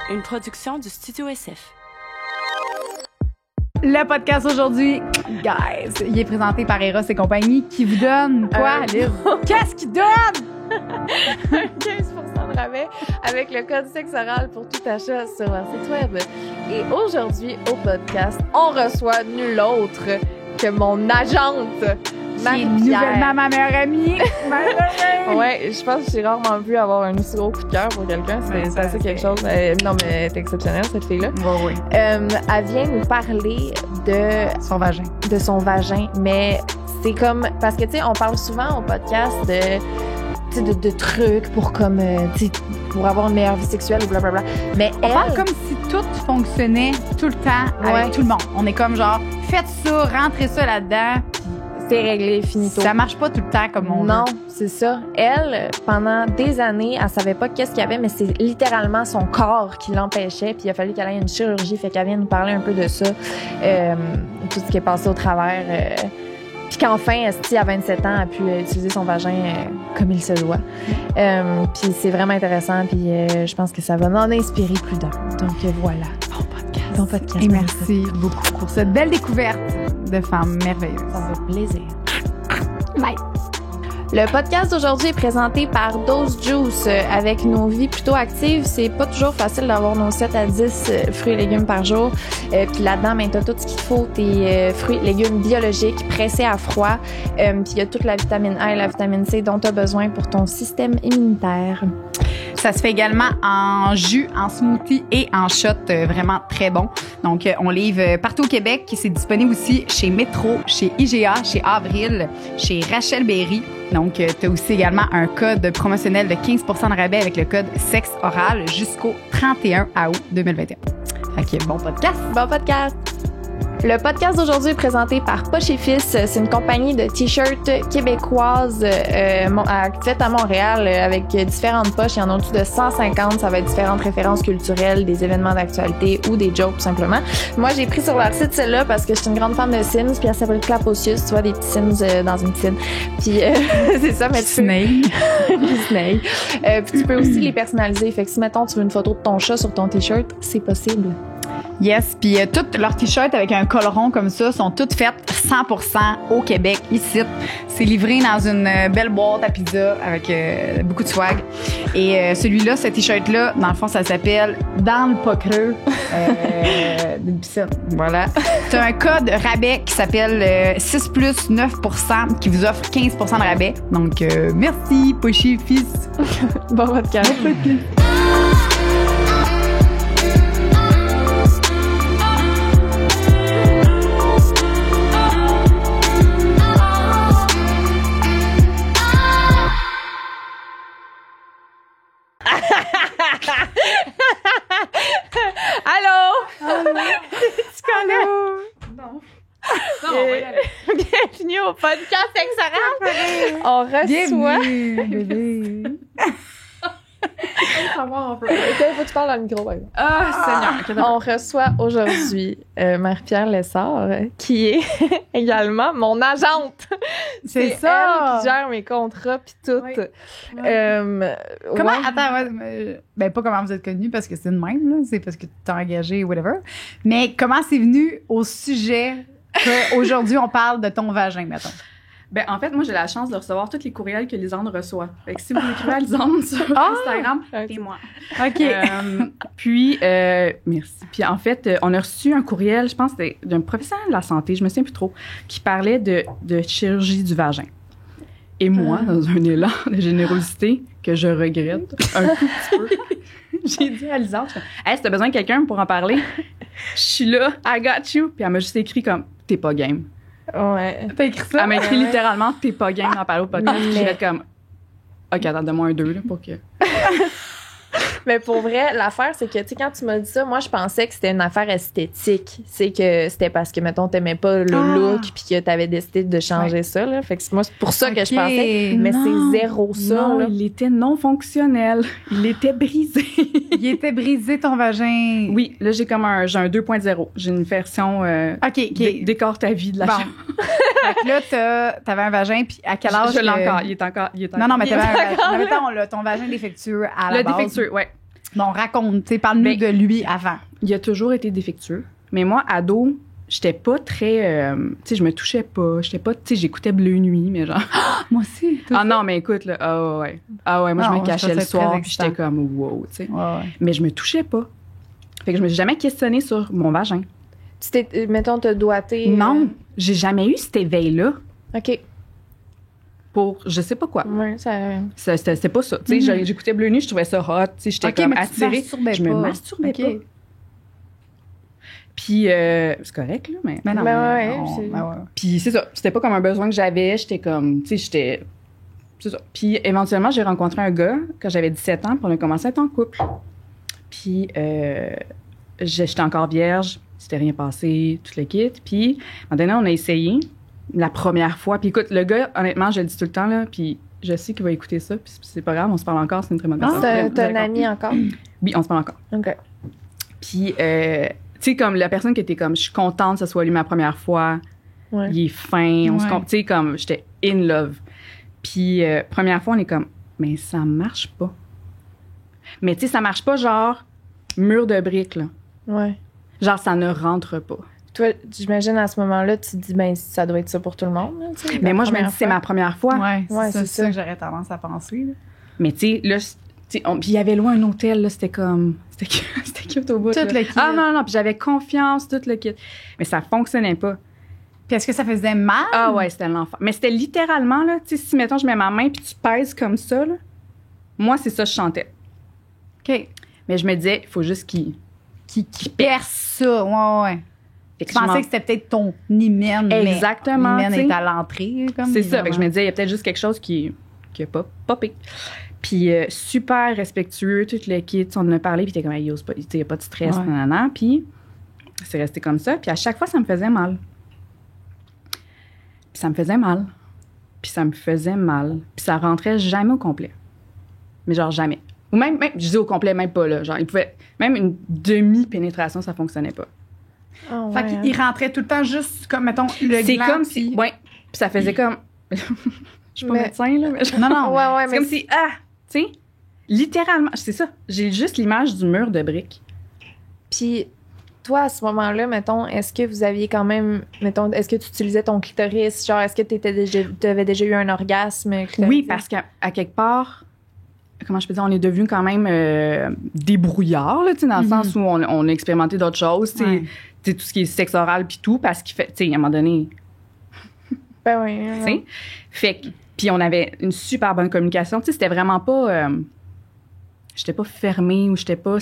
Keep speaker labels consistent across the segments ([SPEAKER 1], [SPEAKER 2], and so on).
[SPEAKER 1] une production du Studio SF.
[SPEAKER 2] Le podcast aujourd'hui, guys, il est présenté par Eros et compagnie qui vous donne quoi, Liz? Qu'est-ce qu'il donne?
[SPEAKER 3] 15% de rabais avec le code sexoral pour tout achat sur leur site web. Et aujourd'hui, au podcast, on reçoit nul autre que mon agente, Marie-Pierre.
[SPEAKER 2] Nouvellement ma meilleure amie.
[SPEAKER 3] Ouais, je pense que j'ai rarement vu avoir un aussi gros coup de cœur pour quelqu'un. C'est assez quelque chose. Non, mais elle est exceptionnelle, cette fille-là.
[SPEAKER 2] Oui.
[SPEAKER 3] Elle vient nous parler de
[SPEAKER 2] Son vagin.
[SPEAKER 3] De son vagin, mais c'est comme... Parce que, tu sais, on parle souvent au podcast de trucs pour comme, pour avoir une meilleure vie sexuelle ou blablabla. Mais
[SPEAKER 2] On parle comme si tout fonctionnait tout le temps avec tout le monde. On est comme genre, faites ça, rentrez ça là-dedans.
[SPEAKER 3] C'est réglé, finito.
[SPEAKER 2] Ça marche pas tout le temps comme on veut.
[SPEAKER 3] Non, c'est ça. Elle, pendant des années, elle savait pas qu'est-ce qu'il y avait, mais c'est littéralement son corps qui l'empêchait. Puis il a fallu qu'elle aille à une chirurgie, fait qu'elle vient nous parler un peu de ça, tout ce qui est passé au travers. Puis qu'enfin, Esti, à 27 ans, a pu utiliser son vagin comme il se doit. Puis c'est vraiment intéressant, puis je pense que ça va en inspirer plus d'un. Donc voilà. Bon podcast.
[SPEAKER 2] Et merci beaucoup pour cette belle découverte de femmes merveilleuses.
[SPEAKER 3] Ça me fait plaisir.
[SPEAKER 2] Bye.
[SPEAKER 3] Le podcast d'aujourd'hui est présenté par Dose Juice. Avec nos vies plutôt actives, c'est pas toujours facile d'avoir nos 7 à 10 fruits et légumes par jour. Puis là-dedans, t'as tout ce qu'il faut, tes fruits et légumes biologiques pressés à froid. Puis il y a toute la vitamine A et la vitamine C dont tu as besoin pour ton système immunitaire.
[SPEAKER 2] Ça se fait également en jus, en smoothie et en shot, vraiment très bon. Donc, on livre partout au Québec. C'est disponible aussi chez Métro, chez IGA, chez Avril, chez Rachel Berry. Donc, tu as aussi également un code promotionnel de 15% de rabais avec le code SEXORAL jusqu'au 31 août 2021. Fait que bon podcast.
[SPEAKER 3] Bon podcast! Le podcast d'aujourd'hui est présenté par Poche et Fils. C'est une compagnie de t-shirts québécoises faite à Montréal avec différentes poches. Il y en a au-dessus de 150. Ça va être différentes références culturelles, des événements d'actualité ou des jokes, tout simplement. Moi, j'ai pris sur leur site celle-là parce que je suis une grande fan de Sims. Puis elle s'appelle Clapocius. Tu vois, des petits Sims dans une piscine. Puis c'est ça, mais
[SPEAKER 2] Disney.
[SPEAKER 3] Disney. Puis tu peux aussi les personnaliser. Fait que si, mettons, tu veux une photo de ton chat sur ton t-shirt, c'est possible.
[SPEAKER 2] Yes, puis toutes leurs t-shirts avec un coloron comme ça sont toutes faites 100% au Québec, ici. C'est livré dans une belle boîte à pizza avec beaucoup de swag. Et celui-là, ce t-shirt-là, dans le fond, ça s'appelle « Dans le pas creux » d'une piscine. Voilà. Tu as un code rabais qui s'appelle 6 plus 9% qui vous offre 15% de rabais. Donc, merci, Pochi Fils.
[SPEAKER 3] Bon podcast. Allô? Tu connais?
[SPEAKER 2] Non.
[SPEAKER 3] Bienvenue au podcast sexoral. On reçoit...
[SPEAKER 2] Bienvenue, bébé.
[SPEAKER 3] Faut que tu parles dans le micro.
[SPEAKER 2] Seigneur.
[SPEAKER 3] On reçoit aujourd'hui Marie-Pierre Lessard, qui est également mon agente.
[SPEAKER 2] C'est ça.
[SPEAKER 3] Elle qui gère mes contrats puis tout.
[SPEAKER 2] Oui.
[SPEAKER 3] Comment?
[SPEAKER 2] Attends, ben pas comment vous êtes connus parce que c'est de même, là. C'est parce que tu t'es engagé, whatever. Mais comment c'est venu au sujet qu'aujourd'hui on parle de ton vagin, mettons?
[SPEAKER 4] Ben, en fait, moi, j'ai la chance de recevoir tous les courriels que Lisandre reçoit. Fait que si vous écrivez à Lisandre sur Instagram, c'est moi.
[SPEAKER 2] OK.
[SPEAKER 4] Puis, merci. Puis, en fait, on a reçu un courriel, je pense, d'un professionnel de la santé, je me souviens plus trop, qui parlait de chirurgie du vagin. Et moi, dans un élan de générosité que je regrette un tout petit peu, j'ai dit à Lisandre, hey, si t'as besoin de quelqu'un pour en parler, je suis là, I got you. Puis, elle m'a juste écrit comme, t'es pas game.
[SPEAKER 3] Ouais.
[SPEAKER 2] T'as écrit ça?
[SPEAKER 4] Elle m'a écrit littéralement, t'es pas game d'en parler au podcast. J'ai fait comme, OK, attends, donne-moi un 2 là, pour que...
[SPEAKER 3] Mais pour vrai, l'affaire, c'est que, tu sais, quand tu m'as dit ça, moi, je pensais que c'était une affaire esthétique. C'est que c'était parce que, mettons, t'aimais pas le look puis que t'avais décidé de changer ça, là. Fait que moi, c'est pour ça que je pensais. Mais c'est zéro ça,
[SPEAKER 4] non,
[SPEAKER 3] là.
[SPEAKER 4] il était non fonctionnel. Il était brisé.
[SPEAKER 2] Il était brisé, ton vagin.
[SPEAKER 4] Oui, là, j'ai un 2.0. J'ai une version
[SPEAKER 2] OK.
[SPEAKER 4] décore ta vie de la chambre.
[SPEAKER 2] Fait que là, t'avais un vagin, puis à quel âge?
[SPEAKER 4] Je l'ai encore. Il est encore.
[SPEAKER 2] Non, mais t'avais un vagin. Mettons, ton vagin défectueux à la base.
[SPEAKER 4] Le défectueux, ouais.
[SPEAKER 2] Non, raconte, tu sais, parle-nous
[SPEAKER 4] Ben,
[SPEAKER 2] de lui avant.
[SPEAKER 4] Il a toujours été défectueux. Mais moi, ado, j'étais pas très... tu sais, je me touchais pas. J'étais pas... Tu sais, j'écoutais Bleu Nuit, mais genre...
[SPEAKER 2] Moi aussi.
[SPEAKER 4] Ah non, mais écoute, là, ah ouais. Ah ouais, moi,
[SPEAKER 2] Non,
[SPEAKER 4] je me cachais
[SPEAKER 2] ça,
[SPEAKER 4] le
[SPEAKER 2] c'est
[SPEAKER 4] soir,
[SPEAKER 2] très
[SPEAKER 4] puis j'étais comme, wow, tu sais.
[SPEAKER 2] Ouais.
[SPEAKER 4] Mais je me touchais pas. Fait que je me suis jamais questionnée sur mon vagin.
[SPEAKER 3] Tu t'es, mettons, te doigté.
[SPEAKER 4] Non, j'ai jamais eu cet éveil-là
[SPEAKER 3] OK.
[SPEAKER 4] pour je sais pas quoi.
[SPEAKER 3] Ouais, ça.
[SPEAKER 4] C'était pas ça. Tu sais, j'écoutais Bleu Nuit, je trouvais ça hot. Tu sais, j'étais comme
[SPEAKER 2] mais tu te
[SPEAKER 4] attirée.
[SPEAKER 2] masturbais
[SPEAKER 4] Je me
[SPEAKER 2] pas.
[SPEAKER 4] masturbais
[SPEAKER 2] OK.
[SPEAKER 4] pas. Puis, c'est correct, là, mais...
[SPEAKER 2] Mais non,
[SPEAKER 3] Ben ouais,
[SPEAKER 2] non,
[SPEAKER 3] c'est-
[SPEAKER 2] ben ouais.
[SPEAKER 4] Puis c'est ça, c'était pas comme un besoin que j'avais, j'étais comme, tu sais, j'étais... C'est ça. Puis éventuellement, j'ai rencontré un gars quand j'avais 17 ans, puis on a commencé à être en couple. Puis j'étais encore vierge, c'était rien passé, tout le kit. Puis à un moment donné, on a essayé la première fois. Puis écoute, le gars, honnêtement, je le dis tout le temps, là, puis je sais qu'il va écouter ça, puis c'est pas grave, on se parle encore, c'est une très bonne personne.
[SPEAKER 3] T'as un ami encore?
[SPEAKER 4] Oui, on se parle encore.
[SPEAKER 3] OK.
[SPEAKER 4] Puis, tu sais, comme la personne qui était comme, je suis contente que ce soit lui ma première fois,
[SPEAKER 3] Ouais.
[SPEAKER 4] il est fin, on se
[SPEAKER 2] Ouais.
[SPEAKER 4] tu sais, comme, j'étais in love. Puis, première fois, on est comme, mais ça marche pas. Mais tu sais, ça marche pas genre mur de briques, là.
[SPEAKER 3] Ouais.
[SPEAKER 4] Genre, ça ne rentre pas.
[SPEAKER 3] Toi, j'imagine à ce moment-là, tu te dis, ben, ça doit être ça pour tout le monde. Là, tu sais,
[SPEAKER 4] Mais
[SPEAKER 3] la
[SPEAKER 4] moi, je me
[SPEAKER 3] première
[SPEAKER 4] dis, c'est
[SPEAKER 3] fois.
[SPEAKER 4] ma première fois.
[SPEAKER 2] Ouais,
[SPEAKER 3] Ouais,
[SPEAKER 2] c'est
[SPEAKER 3] c'est
[SPEAKER 2] ça
[SPEAKER 3] ça.
[SPEAKER 2] que j'aurais tendance à penser. Là.
[SPEAKER 4] Mais tu sais, là, puis il y avait loin un hôtel, là, c'était comme... C'était cute au bout.
[SPEAKER 2] Tout
[SPEAKER 4] là.
[SPEAKER 2] le kit.
[SPEAKER 4] Ah non, puis j'avais confiance, tout le kit. Mais ça fonctionnait pas.
[SPEAKER 2] Puis est-ce que ça faisait mal?
[SPEAKER 4] Ah ouais, c'était l'enfer. Mais c'était littéralement, là, tu sais, si, mettons, je mets ma main puis tu pèses comme ça, là, moi, c'est ça que je chantais.
[SPEAKER 2] OK.
[SPEAKER 4] Mais je me disais, il faut juste qu'il...
[SPEAKER 2] Qui perce ça. Ouais.
[SPEAKER 4] Fait que
[SPEAKER 2] Je pensais que c'était peut-être ton hymen.
[SPEAKER 4] Exactement,
[SPEAKER 2] Mais l'hymen
[SPEAKER 4] tu sais.
[SPEAKER 2] est à l'entrée. Comme,
[SPEAKER 4] C'est ça. Fait que je me
[SPEAKER 2] évidemment.
[SPEAKER 4] disais, il y a peut-être juste quelque chose qui a pas popé. Puis super respectueux, tout le kit. On en a parlé, puis t'es comme, hey, yo, il n'y a pas de stress,
[SPEAKER 2] Ouais.
[SPEAKER 4] nanana. Puis c'est resté comme ça. Puis à chaque fois, ça me faisait mal. Puis ça me faisait mal. Puis ça me faisait mal. Puis ça rentrait jamais au complet. Mais genre jamais. Ou même je dis au complet, même pas, là. Genre, il pouvait... Même une demi-pénétration, ça fonctionnait pas.
[SPEAKER 3] Ah,
[SPEAKER 2] Fait
[SPEAKER 3] ouais,
[SPEAKER 2] qu'il rentrait tout le temps juste comme, mettons, le
[SPEAKER 4] C'est
[SPEAKER 2] gland,
[SPEAKER 4] comme si...
[SPEAKER 2] puis-
[SPEAKER 4] Ouais. Puis ça faisait comme... Je suis pas
[SPEAKER 3] Mais-
[SPEAKER 4] médecin, là, mais...
[SPEAKER 2] Non, non.
[SPEAKER 3] Ouais,
[SPEAKER 4] C'est
[SPEAKER 3] mais
[SPEAKER 4] comme si, tu sais, littéralement, c'est ça. J'ai juste l'image du mur de briques.
[SPEAKER 3] Puis, toi, à ce moment-là, mettons, est-ce que vous aviez quand même, mettons, est-ce que tu utilisais ton clitoris? Genre, est-ce que tu avais déjà eu un orgasme clitoridien?
[SPEAKER 4] Oui, parce qu'à quelque part, comment je peux dire, on est devenu quand même débrouillard, là, tu sais, dans le sens où on a expérimenté d'autres choses, tu sais,
[SPEAKER 2] Ouais.
[SPEAKER 4] tu sais, tout ce qui est sexe oral puis tout, parce qu'il fait, tu sais, à un moment donné,
[SPEAKER 3] Ben oui.
[SPEAKER 4] tu sais. Fait que, puis on avait une super bonne communication, tu sais, c'était vraiment pas... j'étais pas fermée ou j'étais pas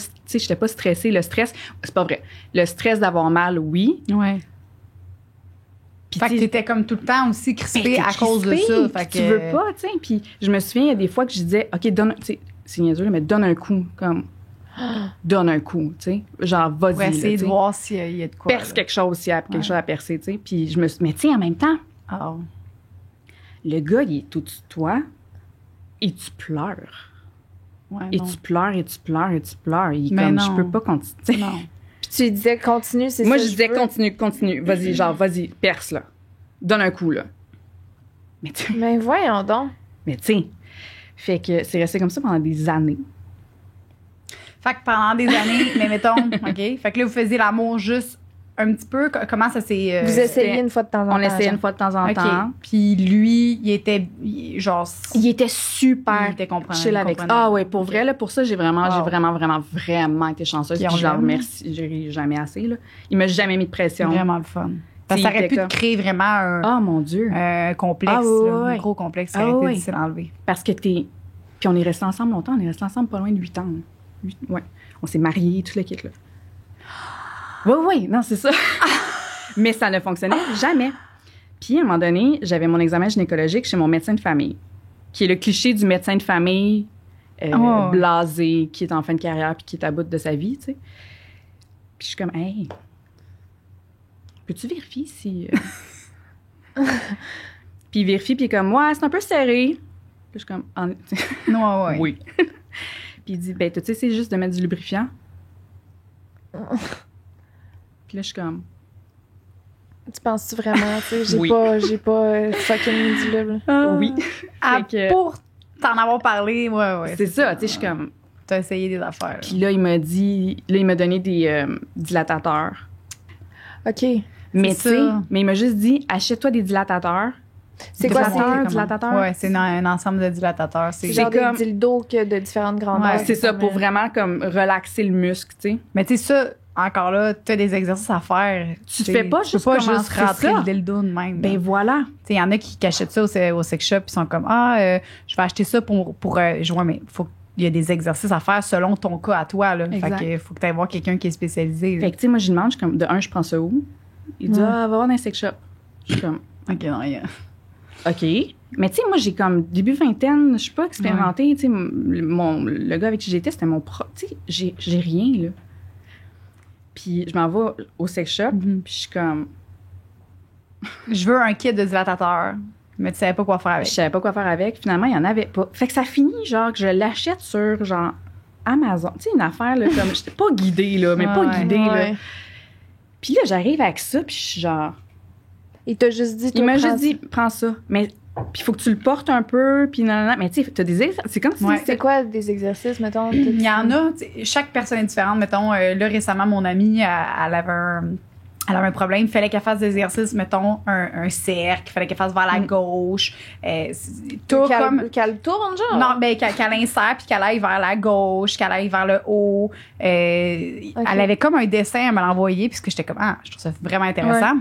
[SPEAKER 4] stressée. Le stress, c'est pas vrai. Le stress d'avoir mal, oui.
[SPEAKER 2] Ouais.
[SPEAKER 4] Puis
[SPEAKER 2] Fait que
[SPEAKER 4] tu sais,
[SPEAKER 2] t'étais comme tout le temps aussi crispée
[SPEAKER 4] ben,
[SPEAKER 2] à
[SPEAKER 4] t'es
[SPEAKER 2] cause de
[SPEAKER 4] crispée,
[SPEAKER 2] ça.
[SPEAKER 4] puis
[SPEAKER 2] Fait
[SPEAKER 4] tu
[SPEAKER 2] que...
[SPEAKER 4] veux pas, tu sais. Puis je me souviens, il y a des fois que je disais, OK, donne, tu sais, c'est niaiseux, là, mais donne un coup, comme, donne un coup, tu sais. Genre, vas-y,
[SPEAKER 2] Pour
[SPEAKER 4] là,
[SPEAKER 2] essayer
[SPEAKER 4] tu
[SPEAKER 2] de
[SPEAKER 4] sais.
[SPEAKER 2] voir s'il y a de quoi.
[SPEAKER 4] Perce quelque chose s'il y a quelque chose à percer, tu sais. Puis je me suis mais tu sais, en même temps,
[SPEAKER 2] Ah.
[SPEAKER 4] le gars, il est au-dessus de toi et tu pleures.
[SPEAKER 2] Ouais,
[SPEAKER 4] Et
[SPEAKER 2] non.
[SPEAKER 4] tu pleures, et tu pleures, et tu pleures. Il est
[SPEAKER 2] Mais
[SPEAKER 4] comme,
[SPEAKER 2] non.
[SPEAKER 4] je peux pas continuer. tu sais.
[SPEAKER 2] Non.
[SPEAKER 3] Puis tu lui disais, continue, c'est
[SPEAKER 4] Moi,
[SPEAKER 3] ça.
[SPEAKER 4] je disais,
[SPEAKER 3] veux.
[SPEAKER 4] continue. Vas-y, genre, vas-y, perce, là. Donne un coup, là. Mais tu
[SPEAKER 3] Mais voyons donc.
[SPEAKER 4] mais tu sais, fait que c'est resté comme ça pendant des années.
[SPEAKER 2] Fait que pendant des années, mais mettons, OK. Fait que là, vous faisiez l'amour juste un petit peu. Comment ça s'est.
[SPEAKER 3] Vous essayez une fois de temps en temps.
[SPEAKER 4] On essayait
[SPEAKER 3] genre.
[SPEAKER 4] une fois de temps en
[SPEAKER 2] OK.
[SPEAKER 4] temps.
[SPEAKER 2] Puis lui, il était genre.
[SPEAKER 4] Il était super
[SPEAKER 2] Il était comprenant.
[SPEAKER 4] chill avec ça. Ah ouais, pour
[SPEAKER 2] OK.
[SPEAKER 4] vrai, là, pour ça, j'ai vraiment été chanceuse.
[SPEAKER 2] Puis
[SPEAKER 4] Puis
[SPEAKER 2] on
[SPEAKER 4] je le
[SPEAKER 2] l'aime.
[SPEAKER 4] remercie, je ris jamais assez, là. Il m'a jamais mis de pression.
[SPEAKER 2] Vraiment le fun. Parce que ça
[SPEAKER 4] Il
[SPEAKER 2] aurait
[SPEAKER 4] était
[SPEAKER 2] pu
[SPEAKER 4] comme-
[SPEAKER 2] te créer vraiment
[SPEAKER 4] Ah, mon Dieu.
[SPEAKER 2] un complexe,
[SPEAKER 4] Ah, ouais,
[SPEAKER 2] là,
[SPEAKER 4] ouais.
[SPEAKER 2] un gros complexe qui
[SPEAKER 4] Ah,
[SPEAKER 2] aurait été
[SPEAKER 4] ouais.
[SPEAKER 2] difficile à enlever.
[SPEAKER 4] Parce que t'es... Puis on est restés ensemble longtemps. On est restés ensemble pas loin de 8 ans. Ouais. On s'est mariés, tout le kit, là. Oui, non, c'est ça. Mais ça ne fonctionnait jamais. Puis, à un moment donné, j'avais mon examen gynécologique chez mon médecin de famille, qui est le cliché du médecin de famille
[SPEAKER 2] Oh.
[SPEAKER 4] blasé, qui est en fin de carrière puis qui est à bout de sa vie, tu sais. Puis je suis comme, hey, peux-tu vérifier si... Puis il vérifie, puis il est comme, ouais, c'est un peu serré. Puis je suis comme,
[SPEAKER 2] Non, ouais.
[SPEAKER 4] oui. Puis il dit, ben, tu sais, c'est juste de mettre du lubrifiant. Puis là, je suis comme,
[SPEAKER 3] Tu penses-tu vraiment, tu sais,
[SPEAKER 4] Oui.
[SPEAKER 3] j'ai pas fucking mis du lube.
[SPEAKER 4] oui.
[SPEAKER 2] Ah,
[SPEAKER 4] Fait que-
[SPEAKER 2] pour t'en avoir parlé, ouais.
[SPEAKER 4] C'est ça, tu sais, je suis comme,
[SPEAKER 2] T'as essayé des affaires. Là.
[SPEAKER 4] Puis là, il m'a donné des dilatateurs.
[SPEAKER 3] OK.
[SPEAKER 4] Mais tu
[SPEAKER 2] C'est
[SPEAKER 4] sais,
[SPEAKER 2] ça.
[SPEAKER 4] mais il m'a juste dit, achète-toi des dilatateurs.
[SPEAKER 3] C'est quoi,
[SPEAKER 4] Dilatateurs?
[SPEAKER 2] Ouais, c'est un ensemble de dilatateurs.
[SPEAKER 3] C'est
[SPEAKER 2] C'est
[SPEAKER 3] genre
[SPEAKER 4] comme-
[SPEAKER 3] des dildos de différentes grandeurs.
[SPEAKER 2] Ouais,
[SPEAKER 4] C'est ça, pour vraiment comme relaxer le muscle, tu sais.
[SPEAKER 2] Mais tu sais, ça, encore là, t'as des exercices à faire.
[SPEAKER 4] Tu fais pas juste
[SPEAKER 2] peux pas
[SPEAKER 4] commencer
[SPEAKER 2] juste rentrer
[SPEAKER 4] ça.
[SPEAKER 2] le dildo de même.
[SPEAKER 4] Ben voilà.
[SPEAKER 2] Tu sais, il y en a qui achètent ça au sex shop, ils sont comme, je vais acheter ça pour jouer, mais il y a des exercices à faire selon ton cas à toi, là.
[SPEAKER 4] Exact.
[SPEAKER 2] Fait que faut que tu ailles voir quelqu'un qui est spécialisé. là.
[SPEAKER 4] Fait que tu sais, moi, je lui demande, je suis comme, de un, je prends ça où? Il dit,
[SPEAKER 2] Ouais.
[SPEAKER 4] va voir dans un sex shop. Je suis comme,
[SPEAKER 2] OK, non, rien.
[SPEAKER 4] OK. Mais tu sais, moi, j'ai comme début vingtaine, je suis pas expérimentée. Tu sais, le gars avec qui j'étais, c'était mon prof. Tu sais, j'ai rien, là. Puis je m'en vais au sex shop, puis je suis comme,
[SPEAKER 2] Je veux un kit de dilatateur, mais tu savais pas quoi faire
[SPEAKER 4] je
[SPEAKER 2] avec.
[SPEAKER 4] savais pas quoi faire avec. Finalement, il y en avait pas. Fait que ça finit, genre, que je l'achète sur, genre, Amazon. Tu sais, une affaire, là, comme, j'étais pas guidée, là, mais pas
[SPEAKER 2] Ouais.
[SPEAKER 4] guidée, là.
[SPEAKER 3] Ouais.
[SPEAKER 4] Puis là, j'arrive avec ça, puis je suis genre,
[SPEAKER 3] Il t'a juste dit...
[SPEAKER 4] il
[SPEAKER 3] toi,
[SPEAKER 4] m'a
[SPEAKER 3] prends
[SPEAKER 4] juste dit, prends ça. Mais, puis il faut que tu le portes un peu, puis non, non, non. Mais tu sais, t'as des exercices. C'est comme si
[SPEAKER 2] Ouais.
[SPEAKER 3] ça. C'est quoi des exercices, mettons?
[SPEAKER 2] Il y en a, tu sais, chaque personne est différente. Mettons, là, récemment, mon amie, elle avait un problème. Il fallait qu'elle fasse des exercices, mettons, un cercle. Il fallait qu'elle fasse vers la gauche. Tout comme...
[SPEAKER 3] Qu'elle tourne, genre?
[SPEAKER 2] Non, ben, qu'elle insère puis qu'elle aille vers la gauche, qu'elle aille vers le haut. Elle avait comme un dessin à me l'envoyer, puisque j'étais comme, je trouve ça vraiment intéressant.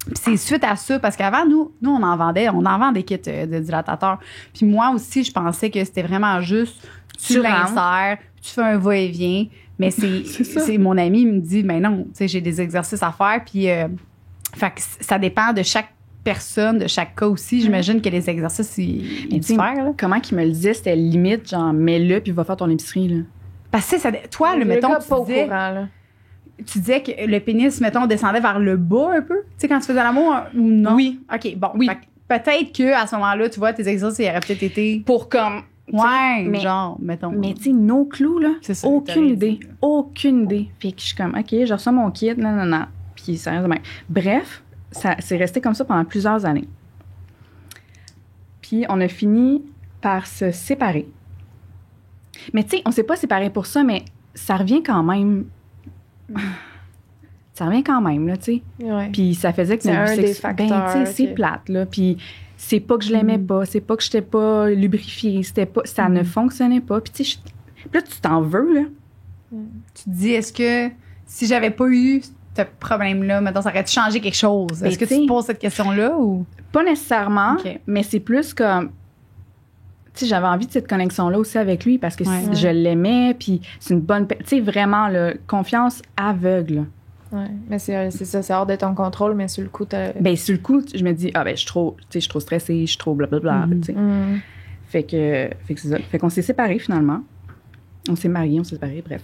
[SPEAKER 2] Puis c'est suite à ça, parce qu'avant, nous, on en vend des kits de dilatateurs. Puis moi aussi, je pensais que c'était vraiment juste, tu l'insères, tu fais un va-et-vient. Mais c'est mon ami me dit, mais non, tu sais, j'ai des exercices à faire. Puis, fait que ça dépend de chaque personne, de chaque cas aussi. J'imagine que les exercices, ils diffèrent, là.
[SPEAKER 4] Comment qu'il me le disait, c'était limite, genre, mets-le, puis va faire ton épicerie, là.
[SPEAKER 2] Parce que toi,
[SPEAKER 3] Le
[SPEAKER 2] mettons,
[SPEAKER 3] gars pas au courant, là.
[SPEAKER 2] tu disais que le pénis, mettons, descendait vers le bas un peu, tu sais, quand tu faisais l'amour ou non?
[SPEAKER 4] Oui.
[SPEAKER 2] OK, bon.
[SPEAKER 4] Oui.
[SPEAKER 2] Fait que peut-être qu'à ce moment-là, tu vois, tes exercices, il aurait peut-être été...
[SPEAKER 4] Pour comme.
[SPEAKER 2] Ouais,
[SPEAKER 4] mais-
[SPEAKER 2] genre, mettons.
[SPEAKER 4] Mais tu sais, nos clous, là.
[SPEAKER 2] C'est ça,
[SPEAKER 4] Aucune
[SPEAKER 2] t'avais
[SPEAKER 4] idée.
[SPEAKER 2] dit.
[SPEAKER 4] Aucune idée. Fait que je suis comme, OK, je reçois mon kit, non. Puis sérieusement. Bref, ça c'est resté comme ça pendant plusieurs années. Puis on a fini par se séparer. Mais tu sais, on s'est pas séparés pour ça, mais ça revient quand même. Ça revient quand même, là, tu sais.
[SPEAKER 3] Ouais.
[SPEAKER 4] Puis ça faisait que
[SPEAKER 3] C'est
[SPEAKER 4] notre
[SPEAKER 3] un
[SPEAKER 4] vie
[SPEAKER 3] des
[SPEAKER 4] ben,
[SPEAKER 3] facteurs,
[SPEAKER 4] tu sais, c'est
[SPEAKER 3] ok.
[SPEAKER 4] plate, là. Puis c'est pas que je l'aimais pas, c'est pas que j'étais pas lubrifiée, c'était pas, ça ne fonctionnait pas. Puis tu sais, puis là, tu t'en veux, là.
[SPEAKER 2] Tu te dis, est-ce que si j'avais pas eu ce problème-là, mettons, ça aurait changé quelque chose?
[SPEAKER 4] Ben,
[SPEAKER 2] Est-ce que tu
[SPEAKER 4] t'sais-
[SPEAKER 2] te poses cette question-là ou...
[SPEAKER 4] Pas nécessairement,
[SPEAKER 2] Ok.
[SPEAKER 4] mais c'est plus comme. Tu sais, j'avais envie de cette connexion-là aussi avec lui parce que
[SPEAKER 2] Ouais.
[SPEAKER 4] je l'aimais, puis c'est une bonne. Tu sais, vraiment, là, confiance aveugle.
[SPEAKER 3] Ouais. Mais c'est ça, c'est hors de ton contrôle, mais sur le coup, t'as.
[SPEAKER 4] Ben, sur le coup, je me dis, je suis trop, tu sais, je suis trop stressée, je suis trop blablabla, tu sais.
[SPEAKER 3] Mm.
[SPEAKER 4] Fait que c'est ça. Fait qu'on s'est séparés finalement. On s'est mariés, on s'est séparés, bref.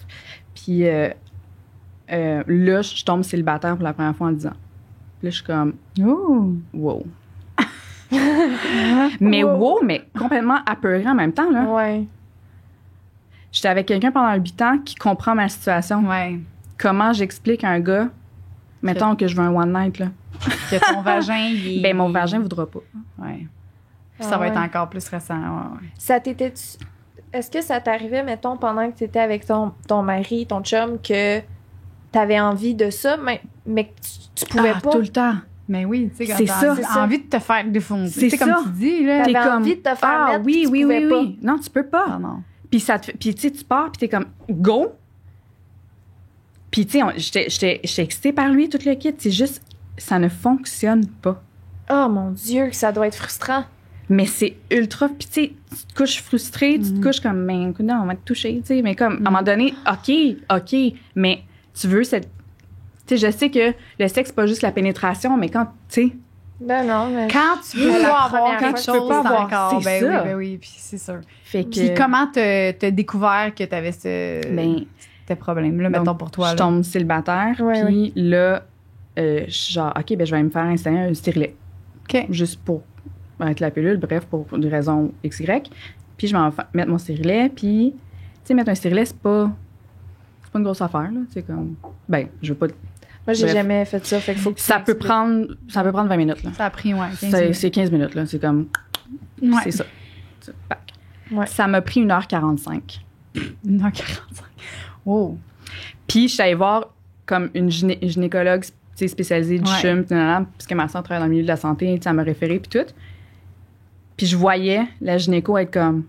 [SPEAKER 4] Puis là, je tombe célibataire pour la première fois en 10 ans. Là, je suis comme,
[SPEAKER 2] Oh!
[SPEAKER 4] wow. Mais wow, mais complètement apeuré en même temps, là.
[SPEAKER 3] Ouais.
[SPEAKER 4] J'étais avec quelqu'un pendant 8 ans qui comprend ma situation.
[SPEAKER 2] Ouais.
[SPEAKER 4] Comment j'explique à un gars, mettons que je veux un one night, là.
[SPEAKER 2] Que ton vagin, il est...
[SPEAKER 4] Ben, mon vagin voudra pas.
[SPEAKER 2] Ouais. Puis
[SPEAKER 3] Ah
[SPEAKER 2] ça va être
[SPEAKER 3] ouais.
[SPEAKER 2] encore plus récent. Ouais.
[SPEAKER 3] Ça t'était. Est-ce que ça t'arrivait, mettons, pendant que tu étais avec ton mari, ton chum, que t'avais envie de ça, mais que tu pouvais pas?
[SPEAKER 4] Tout le temps.
[SPEAKER 2] Mais oui, tu sais, quand
[SPEAKER 4] C'est
[SPEAKER 2] t'as
[SPEAKER 4] ça.
[SPEAKER 2] envie de te faire défoncer.
[SPEAKER 4] C'est
[SPEAKER 2] Tu sais, comme
[SPEAKER 4] ça.
[SPEAKER 2] tu dis, là.
[SPEAKER 3] T'avais
[SPEAKER 4] T'es comme,
[SPEAKER 3] envie de te faire mettre,
[SPEAKER 4] oui,
[SPEAKER 3] puis tu
[SPEAKER 4] oui,
[SPEAKER 3] pouvais
[SPEAKER 4] oui,
[SPEAKER 3] pas.
[SPEAKER 4] oui. Non, tu peux pas.
[SPEAKER 2] Ah non.
[SPEAKER 4] Puis ça te fait- puis tu sais, tu pars, puis t'es comme go. Puis tu sais, j'étais excitée par lui, tout le kit. C'est juste, ça ne fonctionne pas.
[SPEAKER 3] Oh mon Dieu, que ça doit être frustrant.
[SPEAKER 4] Mais c'est ultra. Puis tu sais, tu te couches frustrée, tu te couches comme, mais écoute, non, on va te toucher, tu sais. Mais comme, à un moment donné, OK, mais tu veux cette. Tu sais, je sais que le sexe, c'est pas juste la pénétration, mais quand, tu sais.
[SPEAKER 3] Ben non, mais.
[SPEAKER 2] Quand tu peux
[SPEAKER 3] La
[SPEAKER 2] pas
[SPEAKER 3] première
[SPEAKER 2] avoir quelque
[SPEAKER 3] fois,
[SPEAKER 2] chose
[SPEAKER 4] tu peux pas avoir,
[SPEAKER 2] encore,
[SPEAKER 4] c'est
[SPEAKER 2] ben
[SPEAKER 4] ça.
[SPEAKER 2] oui, ben oui, puis c'est sûr.
[SPEAKER 4] Fait que.
[SPEAKER 2] Puis comment t'as découvert que t'avais
[SPEAKER 4] Ben,
[SPEAKER 2] ce problème-là,
[SPEAKER 4] donc,
[SPEAKER 2] mettons, pour toi?
[SPEAKER 4] je
[SPEAKER 2] là?
[SPEAKER 4] tombe célibataire,
[SPEAKER 3] Ouais,
[SPEAKER 4] puis là, je suis genre, OK, ben je vais me faire installer un stérilet.
[SPEAKER 2] OK.
[SPEAKER 4] Juste pour avec la pilule, bref, pour des raisons XY. Puis je m'en vais mettre mon stérilet, puis, tu sais, mettre un stérilet, c'est pas une grosse affaire, là. C'est comme, ben, je veux pas.
[SPEAKER 3] Moi, j'ai
[SPEAKER 4] Bref.
[SPEAKER 3] jamais fait ça, fait qu'il faut que tu
[SPEAKER 4] Ça peut
[SPEAKER 3] m'expliques.
[SPEAKER 4] prendre 20 minutes, là.
[SPEAKER 2] Ça a pris, 15 minutes.
[SPEAKER 4] C'est 15 minutes, là. C'est comme,
[SPEAKER 2] Ouais.
[SPEAKER 4] c'est ça. Pac.
[SPEAKER 3] Ouais.
[SPEAKER 4] Ça m'a pris 1h45.
[SPEAKER 2] 1h45. Oh.
[SPEAKER 4] Puis, je suis allée voir comme une gynécologue spécialisée du CHUM, parce que ma soeur travaille dans le milieu de la santé, elle m'a référé, puis tout. Puis, je voyais la gynéco être comme,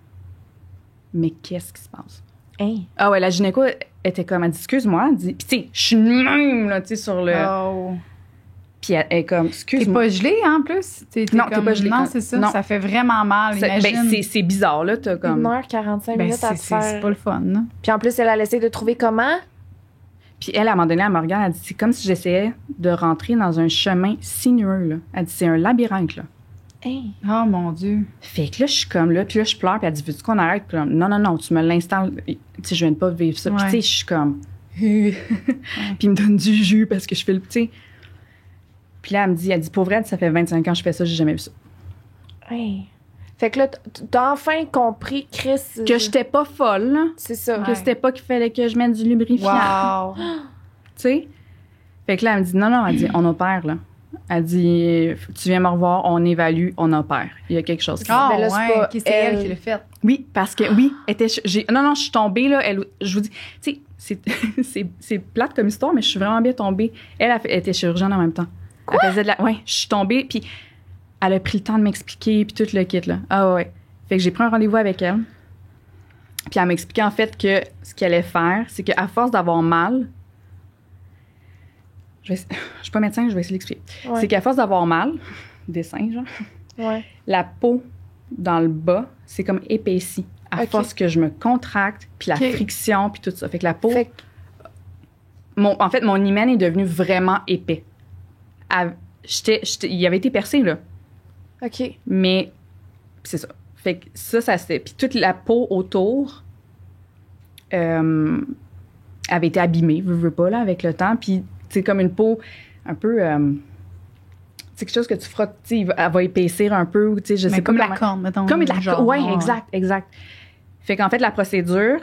[SPEAKER 4] mais qu'est-ce qui se passe?
[SPEAKER 3] Hey.
[SPEAKER 4] Ah ouais, la gynéco était comme, elle dit, excuse-moi, elle dit, puis tu sais, je suis de même, là, tu sais, sur le.
[SPEAKER 2] Oh.
[SPEAKER 4] Puis elle est comme,
[SPEAKER 2] T'es
[SPEAKER 4] excuse-moi.
[SPEAKER 2] pas gelée, en plus?
[SPEAKER 4] Non, t'es pas gelée.
[SPEAKER 2] Non, c'est ça.
[SPEAKER 4] Non.
[SPEAKER 2] Ça fait vraiment mal, imagine.
[SPEAKER 4] Ben, c'est bizarre, là, t'as comme.
[SPEAKER 3] 1h45
[SPEAKER 2] Ben,
[SPEAKER 3] minutes à te
[SPEAKER 2] c'est
[SPEAKER 3] faire.
[SPEAKER 2] pas le fun, là.
[SPEAKER 3] Puis en plus, elle a essayé de trouver comment.
[SPEAKER 4] Puis elle, à un moment donné, elle me regarde, elle dit, c'est comme si j'essayais de rentrer dans un chemin sinueux, là. Elle dit, c'est un labyrinthe, là.
[SPEAKER 3] Hey.
[SPEAKER 2] Oh, mon Dieu.
[SPEAKER 4] Fait que là, je suis comme là, puis là, je pleure, puis elle dit, veux-tu qu'on arrête? Puis là, non, tu me l'installes. Tu sais, je viens de pas vivre ça. Puis
[SPEAKER 2] Ouais.
[SPEAKER 4] tu sais, je suis comme. Puis il me donne du jus parce que je fais le. Tu sais. Puis là, elle dit, pour vrai, ça fait 25 ans que je fais ça, j'ai jamais vu ça.
[SPEAKER 3] Hey. Fait que là, t'as enfin compris, Chris.
[SPEAKER 4] Que j'étais pas folle, là.
[SPEAKER 3] C'est ça.
[SPEAKER 4] Que c'était pas qu'il fallait que je mette du lubrifiant.
[SPEAKER 2] Wow.
[SPEAKER 4] Tu sais? Fait que là, elle me dit, non, elle dit, on opère, là. Elle dit, tu viens me revoir, on évalue, on opère. Il y a quelque chose qui
[SPEAKER 2] Ah,
[SPEAKER 3] Mais là, c'est
[SPEAKER 2] ouais.
[SPEAKER 3] pas
[SPEAKER 2] OK, c'est elle
[SPEAKER 3] elle.
[SPEAKER 2] qui l'a fait.
[SPEAKER 4] Oui, parce que oui, non, je suis tombée là. Je vous dis, tu sais, c'est plate comme histoire, mais je suis vraiment bien tombée. Elle était chirurgienne en même temps. Quoi? Elle faisait ouais, je suis tombée, puis elle a pris le temps de m'expliquer, puis tout le kit là. Ah ouais. Fait que j'ai pris un rendez-vous avec elle. Puis elle m'a expliqué en fait que ce qu'elle allait faire, c'est qu'à force d'avoir mal, je suis pas médecin, je vais essayer d'expliquer.
[SPEAKER 3] Ouais.
[SPEAKER 4] C'est qu'à force d'avoir mal, dessin genre.
[SPEAKER 3] Ouais.
[SPEAKER 4] La peau dans le bas, c'est comme épaissi. À
[SPEAKER 3] Ok.
[SPEAKER 4] force que je me contracte, puis la
[SPEAKER 2] Ok.
[SPEAKER 4] friction, puis tout ça. Fait que la peau...
[SPEAKER 3] Fait que-
[SPEAKER 4] En fait, mon hymen est devenu vraiment épais. Il avait été percé, là.
[SPEAKER 3] OK.
[SPEAKER 4] Mais c'est ça. Fait que ça c'était... Puis toute la peau autour avait été abîmée, veux pas, là, avec le temps. Puis c'est comme une peau un peu... c'est quelque chose que tu frottes, tu sais, elle va épaissir un peu, ou tu sais, je
[SPEAKER 2] Mais
[SPEAKER 4] sais
[SPEAKER 2] comme
[SPEAKER 4] pas
[SPEAKER 2] la
[SPEAKER 4] comment-
[SPEAKER 2] corne, mettons.
[SPEAKER 4] Comme de la
[SPEAKER 2] genre,
[SPEAKER 4] ouais,
[SPEAKER 2] ouais.
[SPEAKER 4] exact. Fait qu'en fait, la procédure,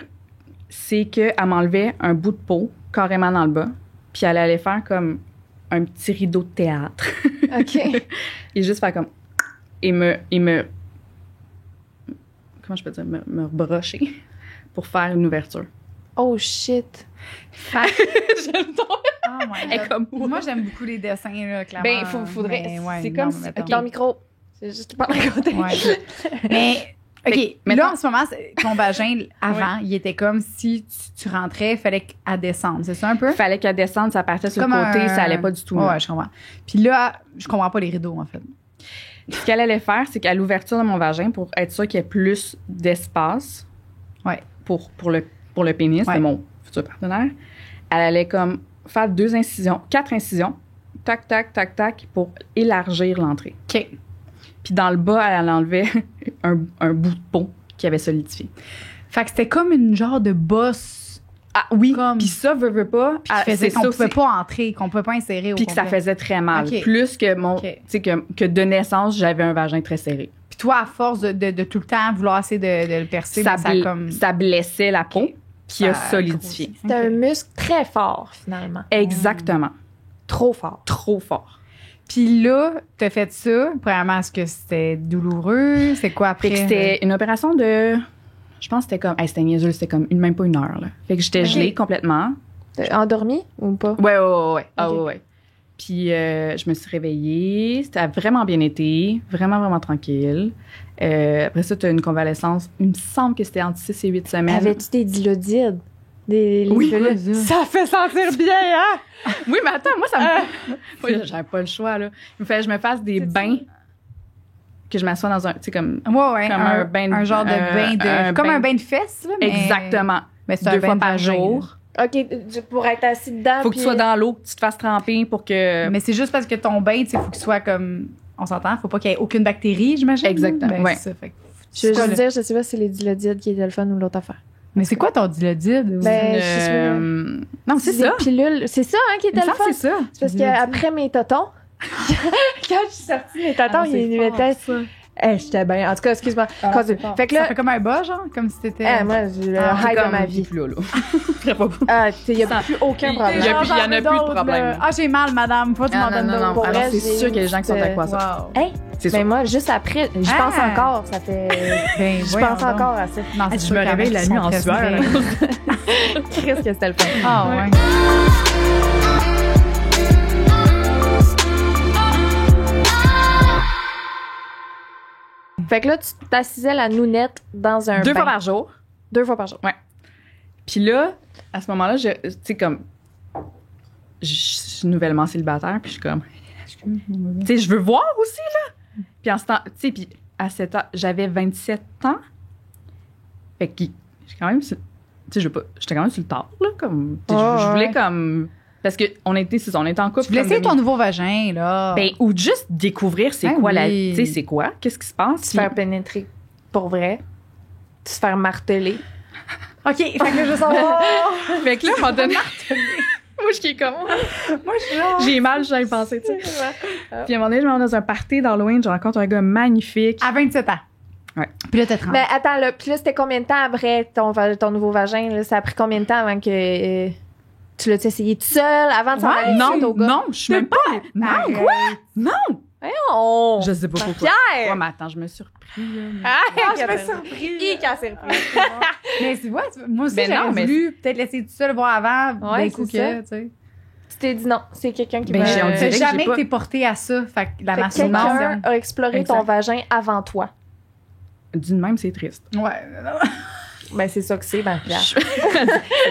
[SPEAKER 4] c'est qu'elle m'enlevait un bout de peau carrément dans le bas, puis elle allait faire comme un petit rideau de théâtre.
[SPEAKER 3] OK.
[SPEAKER 4] Et juste faire comme... Et me comment je peux dire? Me brocher pour faire une ouverture.
[SPEAKER 3] Oh, shit.
[SPEAKER 4] J'aime ton...
[SPEAKER 2] Oh my
[SPEAKER 4] Elle est
[SPEAKER 2] God.
[SPEAKER 4] comme moi.
[SPEAKER 2] Moi, j'aime beaucoup les dessins, là, clairement.
[SPEAKER 4] Ben, faudrait...
[SPEAKER 2] Mais ouais,
[SPEAKER 4] c'est
[SPEAKER 2] non,
[SPEAKER 4] comme si...
[SPEAKER 2] mettons.
[SPEAKER 3] Dans le micro. C'est juste pas à côté.
[SPEAKER 2] Ouais. Mais, OK,
[SPEAKER 4] Fait que, mettons-
[SPEAKER 2] là, en ce moment, ton vagin, avant, il était comme si tu rentrais, il fallait qu'elle descende. C'est ça un peu?
[SPEAKER 4] Fallait qu'elle descende, ça partait sur
[SPEAKER 2] Comme
[SPEAKER 4] le côté,
[SPEAKER 2] un-
[SPEAKER 4] ça allait pas du tout. là.
[SPEAKER 2] Ouais, je comprends. Puis là, je comprends pas les rideaux, en fait.
[SPEAKER 4] Ce qu'elle allait faire, c'est qu'à l'ouverture de mon vagin, pour être sûr qu'il y ait plus d'espace
[SPEAKER 2] Ouais.
[SPEAKER 4] pour le pénis
[SPEAKER 2] Ouais.
[SPEAKER 4] de mon futur partenaire, elle allait comme faire 4 incisions, tac, tac, tac, tac, pour élargir l'entrée.
[SPEAKER 2] OK.
[SPEAKER 4] Puis dans le bas, elle enlevait un bout de peau qui avait solidifié.
[SPEAKER 2] Fait que c'était comme une genre de bosse
[SPEAKER 4] Ah oui,
[SPEAKER 2] Comme-
[SPEAKER 4] puis ça, veut pas,
[SPEAKER 2] qui faisait
[SPEAKER 4] c'est
[SPEAKER 2] qu'on
[SPEAKER 4] ça
[SPEAKER 2] pouvait
[SPEAKER 4] aussi.
[SPEAKER 2] pas entrer, qu'on pouvait pas insérer au
[SPEAKER 4] Puis que ça
[SPEAKER 2] complet.
[SPEAKER 4] faisait très mal.
[SPEAKER 2] Ok.
[SPEAKER 4] Plus que mon,
[SPEAKER 2] Ok.
[SPEAKER 4] tu sais, que de naissance, j'avais un vagin très serré.
[SPEAKER 2] Puis toi, à force de tout le temps vouloir essayer de le percer,
[SPEAKER 4] Ça,
[SPEAKER 2] ben, comme...
[SPEAKER 4] ça blessait la peau, puis a
[SPEAKER 2] Ça
[SPEAKER 4] solidifié.
[SPEAKER 2] grossit.
[SPEAKER 3] C'est un
[SPEAKER 2] Ok.
[SPEAKER 3] muscle très fort, finalement.
[SPEAKER 4] Exactement.
[SPEAKER 3] Trop fort.
[SPEAKER 4] Trop fort.
[SPEAKER 2] Puis là, t'as fait ça. Premièrement, est-ce que c'était douloureux? C'est quoi après?
[SPEAKER 4] Fait que c'était une opération de... Je pense que c'était comme... C'était niaiseux, c'était comme même pas une heure. Là. Fait que j'étais
[SPEAKER 3] Ok.
[SPEAKER 4] gelée complètement.
[SPEAKER 3] T'as endormi ou pas?
[SPEAKER 4] Ouais. Ah,
[SPEAKER 3] Ok.
[SPEAKER 4] ouais. Puis je me suis réveillée. C'était vraiment bien été. Vraiment, vraiment tranquille. Après ça, t'as une convalescence. Il me semble que c'était entre 6 et 8 semaines.
[SPEAKER 3] Avais-tu des dilodides? Des
[SPEAKER 4] Oui.
[SPEAKER 3] pilules? Ça fait sentir bien, hein?
[SPEAKER 4] Oui, mais attends, moi, ça me... Oui, j'avais pas le choix, là. Il me fallait que je me fasse des bains, que je m'assois dans un... Tu sais, comme...
[SPEAKER 2] Ouais,
[SPEAKER 4] Comme un bain de-
[SPEAKER 2] un genre de bain de...
[SPEAKER 4] un
[SPEAKER 2] comme
[SPEAKER 4] bain-
[SPEAKER 2] un bain de fesses, là, mais...
[SPEAKER 4] Exactement.
[SPEAKER 2] Mais c'est
[SPEAKER 4] 2
[SPEAKER 2] un bain
[SPEAKER 4] fois
[SPEAKER 2] de
[SPEAKER 4] par
[SPEAKER 2] vagin,
[SPEAKER 4] jour.
[SPEAKER 3] OK, pour être assis dedans.
[SPEAKER 4] Faut que tu sois dans l'eau, que tu te fasses tremper pour que...
[SPEAKER 2] là. Mais c'est juste parce que ton bain, tu sais, faut qu'il soit comme... On s'entend, faut pas qu'il y ait aucune bactérie, j'imagine.
[SPEAKER 4] Exactement,
[SPEAKER 2] Ben,
[SPEAKER 4] ouais.
[SPEAKER 2] c'est ça, fait que-
[SPEAKER 3] Je veux
[SPEAKER 2] c'est quoi,
[SPEAKER 3] juste
[SPEAKER 2] là?
[SPEAKER 3] dire, je sais pas si c'est les dilodides qui étaient le fun ou l'autre affaire.
[SPEAKER 2] Mais c'est quoi ton dilodide?
[SPEAKER 3] Ben,
[SPEAKER 4] Une,
[SPEAKER 3] je suis
[SPEAKER 4] Non, c'est
[SPEAKER 3] Des
[SPEAKER 4] ça.
[SPEAKER 3] pilules. C'est ça, hein, qui
[SPEAKER 4] Il me
[SPEAKER 3] était le
[SPEAKER 4] semble
[SPEAKER 3] fun?
[SPEAKER 4] que c'est ça.
[SPEAKER 3] C'est parce qu'après mes totons, quand je suis sortie mes totons,
[SPEAKER 2] Ah, c'est
[SPEAKER 3] ils
[SPEAKER 2] fort,
[SPEAKER 3] mettaient...
[SPEAKER 2] ça.
[SPEAKER 3] J'étais bien. En tout cas, excuse-moi.
[SPEAKER 2] Ah,
[SPEAKER 3] Continue.
[SPEAKER 2] c'est fort.
[SPEAKER 3] Fait que
[SPEAKER 2] Ça
[SPEAKER 3] là,
[SPEAKER 2] fait comme un bas, genre? Comme si t'étais...
[SPEAKER 3] moi, j'ai le
[SPEAKER 2] Ah,
[SPEAKER 3] high de
[SPEAKER 4] Comme
[SPEAKER 3] ma
[SPEAKER 4] il est
[SPEAKER 3] vie.
[SPEAKER 4] plus là, là. Très pas beau.
[SPEAKER 3] Ah, tu sais, il n'y a
[SPEAKER 4] Ça-
[SPEAKER 3] plus aucun
[SPEAKER 4] il-
[SPEAKER 3] problème.
[SPEAKER 4] il y a plus-
[SPEAKER 2] J'en ai
[SPEAKER 4] de
[SPEAKER 2] d'autres,
[SPEAKER 4] problème.
[SPEAKER 2] là. Ah, j'ai mal, madame. Faut que tu m'en donnes d'autres.
[SPEAKER 3] Pour
[SPEAKER 4] Alors,
[SPEAKER 3] vrai,
[SPEAKER 4] c'est
[SPEAKER 3] j'ai
[SPEAKER 4] sûr qu'il y a des gens qui sont
[SPEAKER 3] juste,
[SPEAKER 4] à quoi ça.
[SPEAKER 2] Wow.
[SPEAKER 3] Hey,
[SPEAKER 4] C'est
[SPEAKER 3] Ben
[SPEAKER 4] sûr.
[SPEAKER 3] moi, juste après, j'y pense encore. Ça fait.
[SPEAKER 2] Ben,
[SPEAKER 3] Je
[SPEAKER 2] voyons
[SPEAKER 3] pense
[SPEAKER 2] donc.
[SPEAKER 3] encore à ça.
[SPEAKER 2] Non, c'est
[SPEAKER 4] Je
[SPEAKER 2] sûr
[SPEAKER 4] me
[SPEAKER 2] qu'il y en a
[SPEAKER 4] réveille
[SPEAKER 2] qui
[SPEAKER 4] la
[SPEAKER 2] sont
[SPEAKER 4] nuit en
[SPEAKER 2] très
[SPEAKER 4] sueur.
[SPEAKER 2] stressés.
[SPEAKER 3] Qu'est-ce que c'était le fun?
[SPEAKER 2] Ah, ouais.
[SPEAKER 3] Fait que là, tu t'assisais la nounette dans un
[SPEAKER 4] 2
[SPEAKER 3] bain.
[SPEAKER 4] fois par jour.
[SPEAKER 3] 2 fois par jour.
[SPEAKER 4] Puis là, à ce moment-là, tu sais, comme, je suis nouvellement célibataire, puis je suis comme, tu sais, je veux voir aussi, là. Puis en ce temps, tu sais, puis à 7 ans, j'avais 27 ans. Fait que, j'ai quand même, tu sais, j'étais quand même sur le tard, là, comme, tu sais, je voulais comme, parce qu'on était en couple.
[SPEAKER 2] Tu voulais
[SPEAKER 4] comme
[SPEAKER 2] essayer
[SPEAKER 4] de-
[SPEAKER 2] ton nouveau vagin, là.
[SPEAKER 4] Ben, ou juste découvrir c'est
[SPEAKER 2] Ben
[SPEAKER 4] quoi la,
[SPEAKER 2] oui.
[SPEAKER 4] tu sais, c'est quoi, qu'est-ce qui se passe.
[SPEAKER 3] Se faire pénétrer pour vrai. Se faire marteler.
[SPEAKER 2] OK, fait que là, je sens...
[SPEAKER 4] Fait que là, à un moment donné, moi, je suis comme,
[SPEAKER 2] Moi, je suis genre...
[SPEAKER 4] j'ai mal, j'avais pensé, tu sais. Puis à un moment donné, je m'en vais dans un party d'Halloween, je rencontre un gars magnifique.
[SPEAKER 2] À 27 ans.
[SPEAKER 4] Ouais.
[SPEAKER 2] Puis là, t'as 30.
[SPEAKER 3] Mais attends, là, puis là, c'était combien de temps après ton nouveau vagin? Là? Ça a pris combien de temps avant que tu l'as essayé tout seul, avant de s'en aller tout de suite au gars?
[SPEAKER 4] non, je suis même pas. Non,
[SPEAKER 2] Arrête.
[SPEAKER 4] quoi? Non!
[SPEAKER 3] Oh!
[SPEAKER 4] Je sais pas pourquoi.
[SPEAKER 3] Pierre!
[SPEAKER 4] Ouais, mais attends, je me suis repris, là.
[SPEAKER 3] Ah,
[SPEAKER 2] je me suis surprise.
[SPEAKER 3] Qu'elle s'est reprise.
[SPEAKER 2] Mais tu vois, moi aussi,
[SPEAKER 4] Ben non,
[SPEAKER 2] j'aurais
[SPEAKER 4] mais
[SPEAKER 2] voulu peut-être laisser tout seul voir avant,
[SPEAKER 3] Ouais,
[SPEAKER 2] d'un coup
[SPEAKER 3] c'est
[SPEAKER 2] que, tu sais.
[SPEAKER 3] Tu t'es dit non, c'est quelqu'un qui
[SPEAKER 4] Ben,
[SPEAKER 3] va...
[SPEAKER 4] j'ai- on dirait
[SPEAKER 2] C'est
[SPEAKER 4] que
[SPEAKER 2] jamais
[SPEAKER 4] j'ai
[SPEAKER 2] que
[SPEAKER 4] pas-
[SPEAKER 2] t'es porté à ça. Fait que la
[SPEAKER 3] Fait que
[SPEAKER 2] masturbation.
[SPEAKER 3] quelqu'un a exploré ton
[SPEAKER 2] Exact.
[SPEAKER 3] vagin avant toi.
[SPEAKER 4] Dit de même, c'est triste.
[SPEAKER 2] Ouais.
[SPEAKER 3] Ben, c'est ça que c'est, ben, Pierre.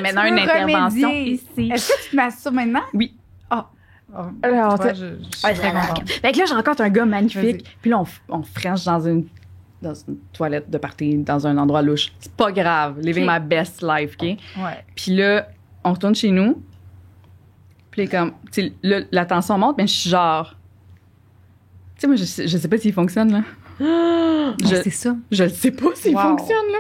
[SPEAKER 4] Maintenant,
[SPEAKER 2] Tu
[SPEAKER 4] une
[SPEAKER 2] peux
[SPEAKER 4] intervention
[SPEAKER 2] remédier.
[SPEAKER 4] ici.
[SPEAKER 2] Est-ce que tu te masturbes maintenant?
[SPEAKER 4] Oui.
[SPEAKER 3] Alors,
[SPEAKER 2] Tu vois,
[SPEAKER 3] t'as-
[SPEAKER 2] je suis très contente.
[SPEAKER 4] Fait que là, je rencontre un gars
[SPEAKER 2] Vas-y.
[SPEAKER 4] magnifique. Puis là, on french dans une toilette de party, dans un endroit louche. C'est pas grave. Living
[SPEAKER 2] Ok.
[SPEAKER 4] my best life, OK?
[SPEAKER 2] Ouais.
[SPEAKER 4] Puis là, on retourne chez nous. Puis là, comme, tu sais, là, la tension monte, mais je suis genre. Tu sais, moi, je sais pas s'il fonctionne, là.
[SPEAKER 2] Ouais, c'est ça.
[SPEAKER 4] Je le sais pas s'il
[SPEAKER 2] Wow.
[SPEAKER 4] fonctionne, là.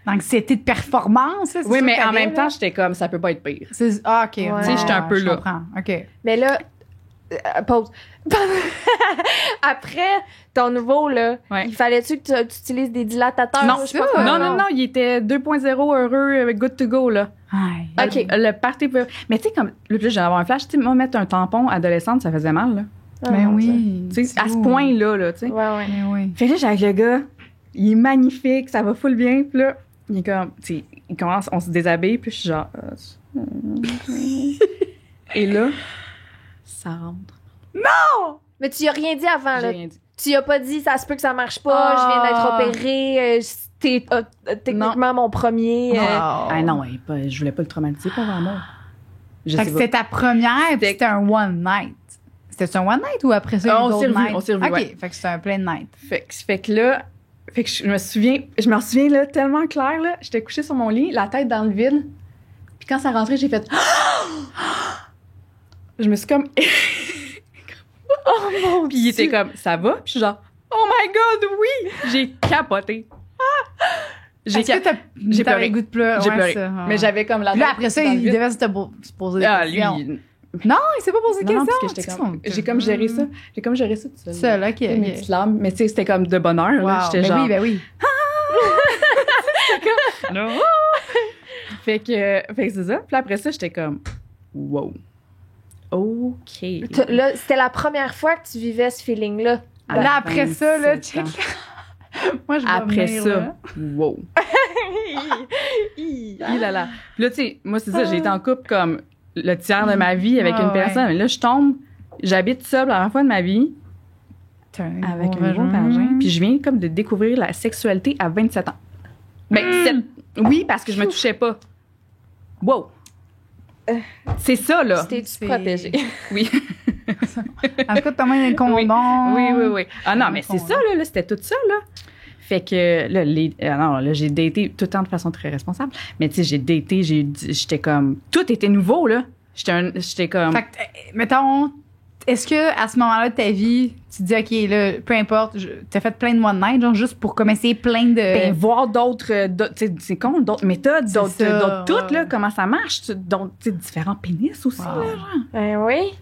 [SPEAKER 2] L'anxiété de performance, là, c'est
[SPEAKER 4] Oui,
[SPEAKER 2] ça
[SPEAKER 4] mais
[SPEAKER 2] que
[SPEAKER 4] en
[SPEAKER 2] t'avais,
[SPEAKER 4] même
[SPEAKER 2] là?
[SPEAKER 4] temps, j'étais comme, ça peut pas être pire.
[SPEAKER 2] Ah, OK.
[SPEAKER 3] Ouais.
[SPEAKER 2] Ouais,
[SPEAKER 3] Tu sais,
[SPEAKER 4] j'étais un peu
[SPEAKER 2] je
[SPEAKER 4] là.
[SPEAKER 2] comprends. OK.
[SPEAKER 3] Mais là, pause. Après ton nouveau, là,
[SPEAKER 4] Ouais.
[SPEAKER 3] il fallait-tu que tu utilises des dilatateurs?
[SPEAKER 4] Non,
[SPEAKER 3] je sais pas quoi?
[SPEAKER 4] non, il était 2.0 heureux, good to go, là.
[SPEAKER 2] Aïe.
[SPEAKER 3] OK.
[SPEAKER 4] Le party. Mais tu sais, comme, le plus, j'ai avoir un flash, tu sais, moi, mettre un tampon adolescente, ça faisait mal, là.
[SPEAKER 3] Ah,
[SPEAKER 2] Mais
[SPEAKER 3] mon
[SPEAKER 2] oui.
[SPEAKER 4] Tu sais, à ce
[SPEAKER 2] c'est
[SPEAKER 4] point-là, là, tu sais.
[SPEAKER 3] Dieu. Ouais, ouais.
[SPEAKER 2] Mais oui.
[SPEAKER 4] Fait que là, j'ai avec le gars, il est magnifique, ça va full bien, puis là, il est comme, tu sais, il commence, on se déshabille, puis je suis genre. Et là, ça rentre.
[SPEAKER 3] Mais tu y as rien dit avant,
[SPEAKER 4] J'ai
[SPEAKER 3] là.
[SPEAKER 4] rien dit.
[SPEAKER 3] Tu y as pas dit, ça se peut que ça marche pas, je viens d'être opérée, t'es techniquement mon premier.
[SPEAKER 4] Ah non, ouais, je voulais pas le traumatiser, pas vraiment. Je
[SPEAKER 2] Fait
[SPEAKER 4] sais
[SPEAKER 2] que
[SPEAKER 4] pas.
[SPEAKER 2] c'était ta première, puis c'était un one night. C'était un one night ou après ça, il y a eu
[SPEAKER 4] On s'est
[SPEAKER 2] d'autres
[SPEAKER 4] revus,
[SPEAKER 2] nights?
[SPEAKER 4] on s'est revus,
[SPEAKER 2] OK,
[SPEAKER 4] ouais.
[SPEAKER 2] fait que c'était un plein night.
[SPEAKER 4] Fait que là, je me souviens là, tellement clair, là, j'étais couchée sur mon lit, la tête dans le vide, puis quand ça rentrait, j'ai fait je me suis comme
[SPEAKER 3] Oh mon
[SPEAKER 4] puis il était comme ça va, puis je suis genre oh my god, oui, j'ai capoté. J'ai
[SPEAKER 2] Est-ce que
[SPEAKER 4] j'ai
[SPEAKER 2] t'avais
[SPEAKER 4] pleuré.
[SPEAKER 2] le goût de pleurer?
[SPEAKER 4] J'ai
[SPEAKER 2] Ouais,
[SPEAKER 4] pleuré.
[SPEAKER 2] ça, ouais.
[SPEAKER 4] Mais j'avais comme la
[SPEAKER 2] Puis là,
[SPEAKER 4] tête
[SPEAKER 2] après ça,
[SPEAKER 4] dans le
[SPEAKER 2] il
[SPEAKER 4] vide.
[SPEAKER 2] devait se poser des
[SPEAKER 4] Ah,
[SPEAKER 2] questions.
[SPEAKER 4] lui,
[SPEAKER 2] Non, il s'est pas posé de
[SPEAKER 4] non,
[SPEAKER 2] questions.
[SPEAKER 4] parce que j'étais comme j'ai comme géré ça. J'ai comme géré ça tout seul.
[SPEAKER 2] Seul, OK.
[SPEAKER 4] Mes
[SPEAKER 2] OK.
[SPEAKER 4] petites larmes, mais tu sais, c'était comme de bonheur, là.
[SPEAKER 2] Wow.
[SPEAKER 4] J'étais genre
[SPEAKER 2] Ben oui.
[SPEAKER 4] non. fait que c'est ça. Puis après ça, j'étais comme wow. OK.
[SPEAKER 3] Là, c'était la première fois que tu vivais ce feeling-là.
[SPEAKER 4] À
[SPEAKER 2] Là, après ça, là,
[SPEAKER 4] 27 ans.
[SPEAKER 2] check. Moi, je vais
[SPEAKER 4] Après
[SPEAKER 2] venir,
[SPEAKER 4] ça,
[SPEAKER 2] là.
[SPEAKER 4] wow. Là là. Puis là, tu sais, moi, c'est ça, j'ai été en couple comme le tiers de ma vie avec
[SPEAKER 2] Ah,
[SPEAKER 4] une personne.
[SPEAKER 2] ouais.
[SPEAKER 4] Mais là, je tombe, j'habite seule pour la première fois de ma vie
[SPEAKER 2] T'as un
[SPEAKER 4] avec
[SPEAKER 2] gros
[SPEAKER 4] un nouveau vagin. Puis je viens comme de découvrir la sexualité à 27 ans. Ben, oui, parce que je me touchais pas. Wow. C'est ça, là.
[SPEAKER 3] T'es-tu
[SPEAKER 2] c'est-
[SPEAKER 3] protégée?
[SPEAKER 4] Oui.
[SPEAKER 2] En tout cas, t'as mis un condom.
[SPEAKER 4] Oui. Ah non, mais c'est ça, là, c'était tout ça, là. Fait que là, j'ai daté tout le temps de façon très responsable. Mais tu sais, j'ai daté, j'étais comme... Tout était nouveau, là. J'étais comme...
[SPEAKER 2] Fait que, mettons, est-ce que à ce moment-là de ta vie, tu te dis, OK, là, peu importe, t'as fait plein de one night, genre juste pour comme essayer plein de.
[SPEAKER 4] Ben, voir d'autres, tu sais, c'est con, d'autres méthodes,
[SPEAKER 2] C'est
[SPEAKER 4] d'autres
[SPEAKER 2] ça,
[SPEAKER 4] toutes,
[SPEAKER 2] ouais.
[SPEAKER 4] là, comment ça marche, d'autres, tu sais, différents pénis aussi,
[SPEAKER 2] Wow.
[SPEAKER 4] là, genre.
[SPEAKER 3] Ben oui.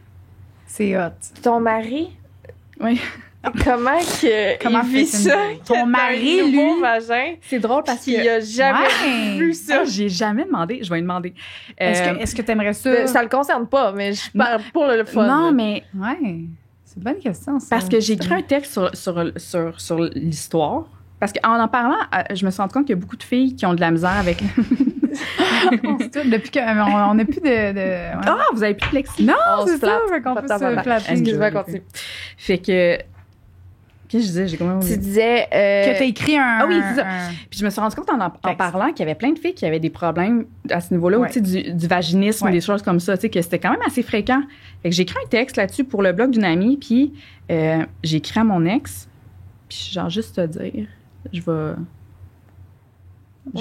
[SPEAKER 2] C'est hot.
[SPEAKER 3] Ton mari,
[SPEAKER 4] Oui.
[SPEAKER 3] comment que
[SPEAKER 2] Comment
[SPEAKER 3] il vit
[SPEAKER 2] fait-il-
[SPEAKER 3] ça?
[SPEAKER 2] Ton
[SPEAKER 3] que t'as
[SPEAKER 2] mari,
[SPEAKER 3] un nouveau
[SPEAKER 2] lui?
[SPEAKER 3] vagin,
[SPEAKER 4] C'est drôle parce
[SPEAKER 3] qu'il
[SPEAKER 4] que...
[SPEAKER 3] a jamais
[SPEAKER 2] Ouais.
[SPEAKER 3] vu ça.
[SPEAKER 4] J'ai jamais demandé, je vais lui demander.
[SPEAKER 2] Est-ce que t'aimerais ça?
[SPEAKER 3] Ça le concerne pas, mais je parle pour le fun.
[SPEAKER 4] Non,
[SPEAKER 3] là.
[SPEAKER 4] mais
[SPEAKER 2] Ouais. C'est une bonne question, ça.
[SPEAKER 4] Parce que j'ai écrit un texte sur l'histoire. Parce qu'en parlant, je me suis rendu compte qu'il y a beaucoup de filles qui ont de la misère avec...
[SPEAKER 2] Depuis qu'on n'a plus de... Ouais.
[SPEAKER 4] Ah, vous avez plus de plexi?
[SPEAKER 2] Non,
[SPEAKER 3] On
[SPEAKER 2] c'est
[SPEAKER 3] se
[SPEAKER 2] ça,
[SPEAKER 3] flatte.
[SPEAKER 2] fait qu'on peut
[SPEAKER 3] Flatte,
[SPEAKER 2] se
[SPEAKER 3] flatte.
[SPEAKER 2] flatter.
[SPEAKER 3] Excuse-moi, continue.
[SPEAKER 4] Fait que... Qu'est-ce que je disais? J'ai quand même
[SPEAKER 3] Tu
[SPEAKER 4] oublié.
[SPEAKER 3] disais...
[SPEAKER 2] Que t'as écrit un...
[SPEAKER 4] Ah oui, c'est ça.
[SPEAKER 2] un-
[SPEAKER 4] Puis je me suis rendu compte en
[SPEAKER 2] Texte.
[SPEAKER 4] parlant qu'il y avait plein de filles qui avaient des problèmes à ce niveau-là,
[SPEAKER 2] Ouais.
[SPEAKER 4] ou tu sais, du vaginisme,
[SPEAKER 2] Ouais.
[SPEAKER 4] des choses comme ça, tu sais, que c'était quand même assez fréquent. Fait que j'ai écrit un texte là-dessus pour le blog d'une amie, puis j'ai écrit à mon ex, puis genre juste te dire, j'ai eu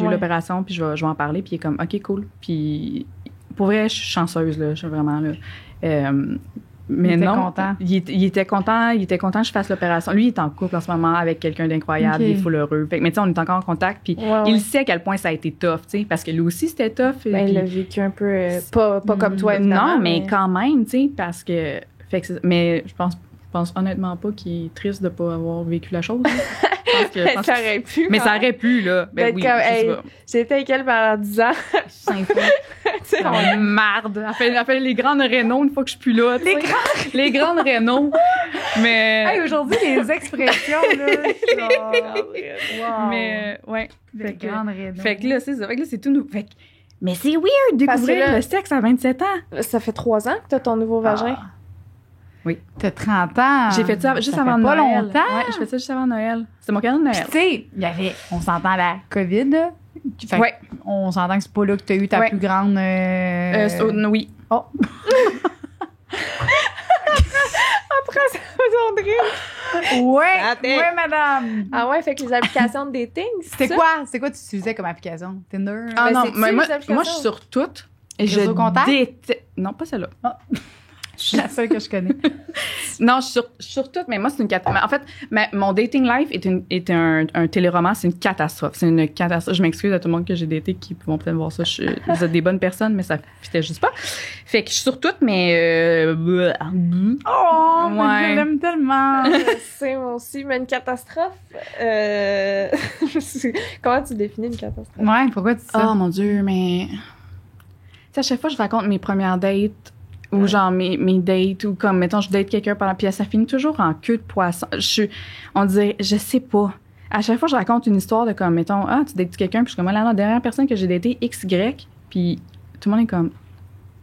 [SPEAKER 3] Ouais.
[SPEAKER 4] l'opération, puis je vais en parler, puis il est comme, OK, cool. Puis pour vrai, je suis chanceuse, là, je suis vraiment là. Mais
[SPEAKER 2] Il était
[SPEAKER 4] non,
[SPEAKER 2] content.
[SPEAKER 4] il était content que je fasse l'opération. Lui, il est en couple en ce moment avec quelqu'un d'incroyable,
[SPEAKER 2] Ok.
[SPEAKER 4] il est full heureux. Fait que, mais tu sais, on est encore en contact, puis
[SPEAKER 3] Ouais,
[SPEAKER 4] il
[SPEAKER 3] ouais.
[SPEAKER 4] sait à quel point ça a été tough, tu sais, parce que lui aussi, c'était tough. et
[SPEAKER 3] Ben, il
[SPEAKER 4] puis-
[SPEAKER 3] l'a vécu un peu... pas comme toi, évidemment.
[SPEAKER 4] non, mais quand même, tu sais, parce que... Fait que mais je pense honnêtement pas qu'il est triste de pas avoir vécu la chose. Je pense
[SPEAKER 3] Ça aurait pu.
[SPEAKER 4] mais ça aurait pu, là. Ben
[SPEAKER 3] D'être
[SPEAKER 4] oui,
[SPEAKER 3] comme,
[SPEAKER 4] je sais
[SPEAKER 3] hey,
[SPEAKER 4] pas.
[SPEAKER 3] J'étais avec elle pendant 10 ans.
[SPEAKER 4] Cinq fois.
[SPEAKER 3] Tu sais,
[SPEAKER 4] On est marde. Elle fait les grandes rénaux une fois que je suis plus là. tu sais. Les grandes rénaux. Mais...
[SPEAKER 2] Hey, aujourd'hui, les expressions, là. Wow.
[SPEAKER 4] Mais, ouais.
[SPEAKER 2] Les
[SPEAKER 4] Fait que,
[SPEAKER 2] grandes raisons.
[SPEAKER 4] fait que là, c'est ça. Fait que là, c'est tout nouveau. Fait que, mais c'est weird de
[SPEAKER 3] Parce que
[SPEAKER 4] découvrir
[SPEAKER 3] là-
[SPEAKER 4] le sexe à 27 ans.
[SPEAKER 3] Ça fait 3 ans que t'as ton nouveau vagin.
[SPEAKER 2] T'as 30 ans.
[SPEAKER 4] J'ai fait ça juste
[SPEAKER 2] fait
[SPEAKER 4] avant
[SPEAKER 2] pas
[SPEAKER 4] Noël.
[SPEAKER 2] longtemps.
[SPEAKER 4] Ouais, je fais ça juste avant Noël. C'était mon cadeau de
[SPEAKER 2] Puis,
[SPEAKER 4] Noël.
[SPEAKER 2] tu sais, il y avait, on s'entend la COVID, là. Fait que
[SPEAKER 4] Ouais.
[SPEAKER 2] on s'entend que c'est pas là que t'as eu ta
[SPEAKER 4] Ouais.
[SPEAKER 2] plus grande.
[SPEAKER 4] Oui.
[SPEAKER 2] Oh.
[SPEAKER 3] Après, ça faisait drôle.
[SPEAKER 2] Ouais,
[SPEAKER 3] Attends.
[SPEAKER 2] ouais, madame.
[SPEAKER 3] Ah ouais, fait que les applications de dating,
[SPEAKER 2] C'était
[SPEAKER 3] ça?
[SPEAKER 2] quoi? C'est quoi tu utilisais comme application? Tinder?
[SPEAKER 4] Ah
[SPEAKER 3] Ben,
[SPEAKER 4] non,
[SPEAKER 3] c'est-tu
[SPEAKER 4] mais
[SPEAKER 3] les
[SPEAKER 4] moi,
[SPEAKER 3] applications?
[SPEAKER 4] je suis sur toutes. Et
[SPEAKER 2] Réseau Contact?
[SPEAKER 4] déteste... Non, pas celle-là.
[SPEAKER 2] Je suis la seule que je connais.
[SPEAKER 4] Non, je suis sur toutes, mais moi, c'est une catastrophe. En fait, mon dating life est un téléroman, c'est une catastrophe. C'est une catastrophe. Je m'excuse à tout le monde que j'ai daté qui vont peut-être voir ça. Vous êtes des bonnes personnes, mais ça fitait juste pas. Fait que je suis sur toutes, mais...
[SPEAKER 2] Oh, mais
[SPEAKER 4] Ouais.
[SPEAKER 2] je l'aime tellement.
[SPEAKER 3] Je sais, moi aussi, mais une catastrophe. Comment tu définis une catastrophe?
[SPEAKER 2] Ouais, pourquoi tu dis ça?
[SPEAKER 4] Oh mon Dieu, mais... Tu sais, à chaque fois, je raconte mes premières dates ou genre mes dates ou comme, mettons, je date quelqu'un pendant... Puis ça finit toujours en queue de poisson. On dirait, je sais pas. À chaque fois, je raconte une histoire de comme, mettons, tu dates quelqu'un, puis je suis comme, la dernière personne que j'ai datée, XY, puis tout le monde est comme,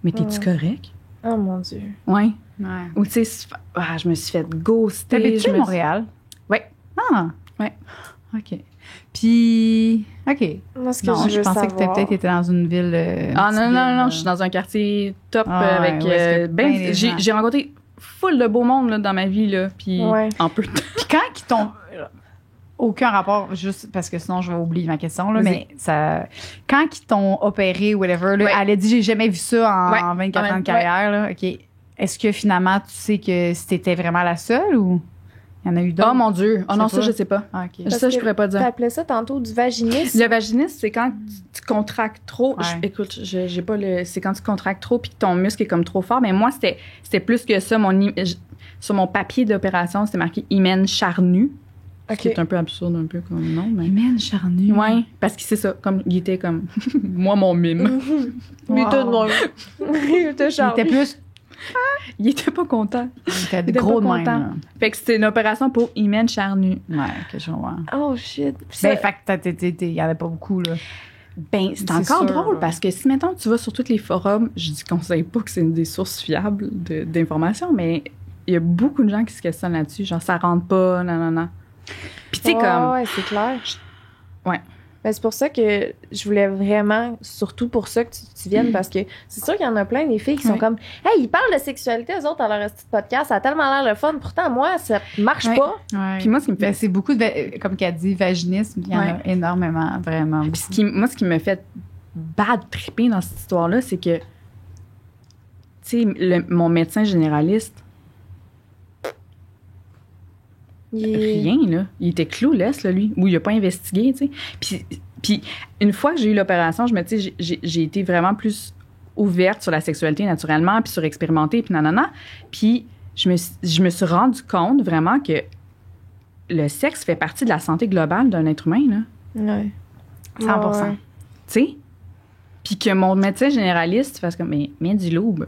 [SPEAKER 4] mais t'es-tu correct?
[SPEAKER 3] Oh mon Dieu.
[SPEAKER 4] Ouais.
[SPEAKER 2] Ouais.
[SPEAKER 4] Ou tu sais, je me suis fait ghoster.
[SPEAKER 2] T'habites-tu
[SPEAKER 4] je
[SPEAKER 2] à
[SPEAKER 4] me-
[SPEAKER 2] Montréal?
[SPEAKER 4] Ouais.
[SPEAKER 2] Ah.
[SPEAKER 4] Ouais.
[SPEAKER 2] OK. Puis, OK.
[SPEAKER 3] Moi, ce que
[SPEAKER 2] Non,
[SPEAKER 3] je
[SPEAKER 2] je
[SPEAKER 3] veux
[SPEAKER 2] pensais que
[SPEAKER 3] savoir...
[SPEAKER 2] t'as peut-être été dans une ville.
[SPEAKER 4] Ah
[SPEAKER 2] une petite
[SPEAKER 4] non,
[SPEAKER 2] ville,
[SPEAKER 4] je suis dans un quartier top
[SPEAKER 2] Ah ouais,
[SPEAKER 4] avec...
[SPEAKER 2] où est-ce que plein des gens.
[SPEAKER 4] j'ai rencontré full de beau monde là, dans ma vie, là, puis
[SPEAKER 3] Ouais.
[SPEAKER 4] en peu de temps.
[SPEAKER 2] Puis quand ils t'ont. Aucun rapport, juste parce que sinon je vais oublier ma question, là,
[SPEAKER 4] Vas-y.
[SPEAKER 2] mais ça. Quand ils t'ont opéré, whatever, là,
[SPEAKER 4] Ouais.
[SPEAKER 2] elle a dit j'ai jamais vu ça en,
[SPEAKER 4] Ouais.
[SPEAKER 2] en 24 ans
[SPEAKER 4] Ouais.
[SPEAKER 2] de carrière, là. OK. Est-ce que finalement tu sais que c'était vraiment la seule ou il y en a eu d'autres?
[SPEAKER 4] Oh mon Dieu. Oh
[SPEAKER 2] Je
[SPEAKER 4] non,
[SPEAKER 2] sais
[SPEAKER 4] ça,
[SPEAKER 2] pas.
[SPEAKER 4] je sais pas.
[SPEAKER 2] Ah, OK.
[SPEAKER 3] Parce
[SPEAKER 4] Ça, je
[SPEAKER 3] que
[SPEAKER 4] pourrais pas dire.
[SPEAKER 3] T'appelais ça tantôt du vaginisme.
[SPEAKER 4] Le vaginisme, c'est quand tu contractes trop.
[SPEAKER 2] Ouais.
[SPEAKER 4] Écoute, j'ai pas le. C'est quand tu contractes trop puis que ton muscle est comme trop fort. Mais moi, c'était plus que ça. Sur mon papier d'opération, c'était marqué hymen charnu. Ce qui
[SPEAKER 3] OK.
[SPEAKER 4] est un peu absurde, un peu comme nom. Mais...
[SPEAKER 2] Humaine charnue.
[SPEAKER 4] Ouais, parce que c'est ça. Comme, il était comme. moi, mon mime.
[SPEAKER 3] Mais
[SPEAKER 2] Wow.
[SPEAKER 3] tout de même. Il était
[SPEAKER 2] Il
[SPEAKER 3] charmé.
[SPEAKER 2] était plus.
[SPEAKER 4] Il était pas content.
[SPEAKER 2] Il était
[SPEAKER 4] était
[SPEAKER 2] gros de
[SPEAKER 4] pas
[SPEAKER 2] même.
[SPEAKER 4] content.
[SPEAKER 2] là.
[SPEAKER 4] Fait que c'était une opération pour hymen charnu.
[SPEAKER 2] Ouais, OK, je vois.
[SPEAKER 3] Oh shit.
[SPEAKER 2] Ben, fait que il y en a pas beaucoup, là.
[SPEAKER 4] Ben, c'est
[SPEAKER 2] C'est
[SPEAKER 4] encore
[SPEAKER 2] sûr,
[SPEAKER 4] drôle
[SPEAKER 2] là.
[SPEAKER 4] parce que si, mettons, tu vas sur tous les forums, je dis conseille pas que c'est une des sources fiables d'informations, mais il y a beaucoup de gens qui se questionnent là-dessus. Genre, ça rentre pas, non. Puis, tu sais, comme.
[SPEAKER 3] Ouais, c'est clair.
[SPEAKER 4] Ouais.
[SPEAKER 3] Ben, c'est pour ça que je voulais vraiment, surtout pour ça que tu viennes, parce que c'est sûr qu'il y en a plein des filles qui sont
[SPEAKER 4] Ouais.
[SPEAKER 3] comme Hey, ils parlent de sexualité, eux autres, dans leur petit podcast, ça a tellement l'air le fun. Pourtant, moi, ça marche
[SPEAKER 4] Ouais.
[SPEAKER 3] pas.
[SPEAKER 2] Ouais.
[SPEAKER 4] Puis moi, ce qui me fait.
[SPEAKER 2] Ben, c'est beaucoup de, comme qu'elle dit, vaginisme. Il y en
[SPEAKER 4] Ouais.
[SPEAKER 2] a énormément, vraiment.
[SPEAKER 4] Puis ce qui me fait bad tripper dans cette histoire-là, c'est que, tu sais, mon médecin généraliste, rien, là. Il était clouless, là, lui. Ou il a pas investigué, tu sais. Puis une fois que j'ai eu l'opération, je me dis, j'ai été vraiment plus ouverte sur la sexualité naturellement, puis sur expérimenter, puis nanana. Puis je me suis rendu compte vraiment que le sexe fait partie de la santé globale d'un être humain, là.
[SPEAKER 3] Ouais.
[SPEAKER 2] 100%.
[SPEAKER 3] Ouais.
[SPEAKER 4] Tu sais? Puis que mon médecin généraliste fasse comme, mais du lube.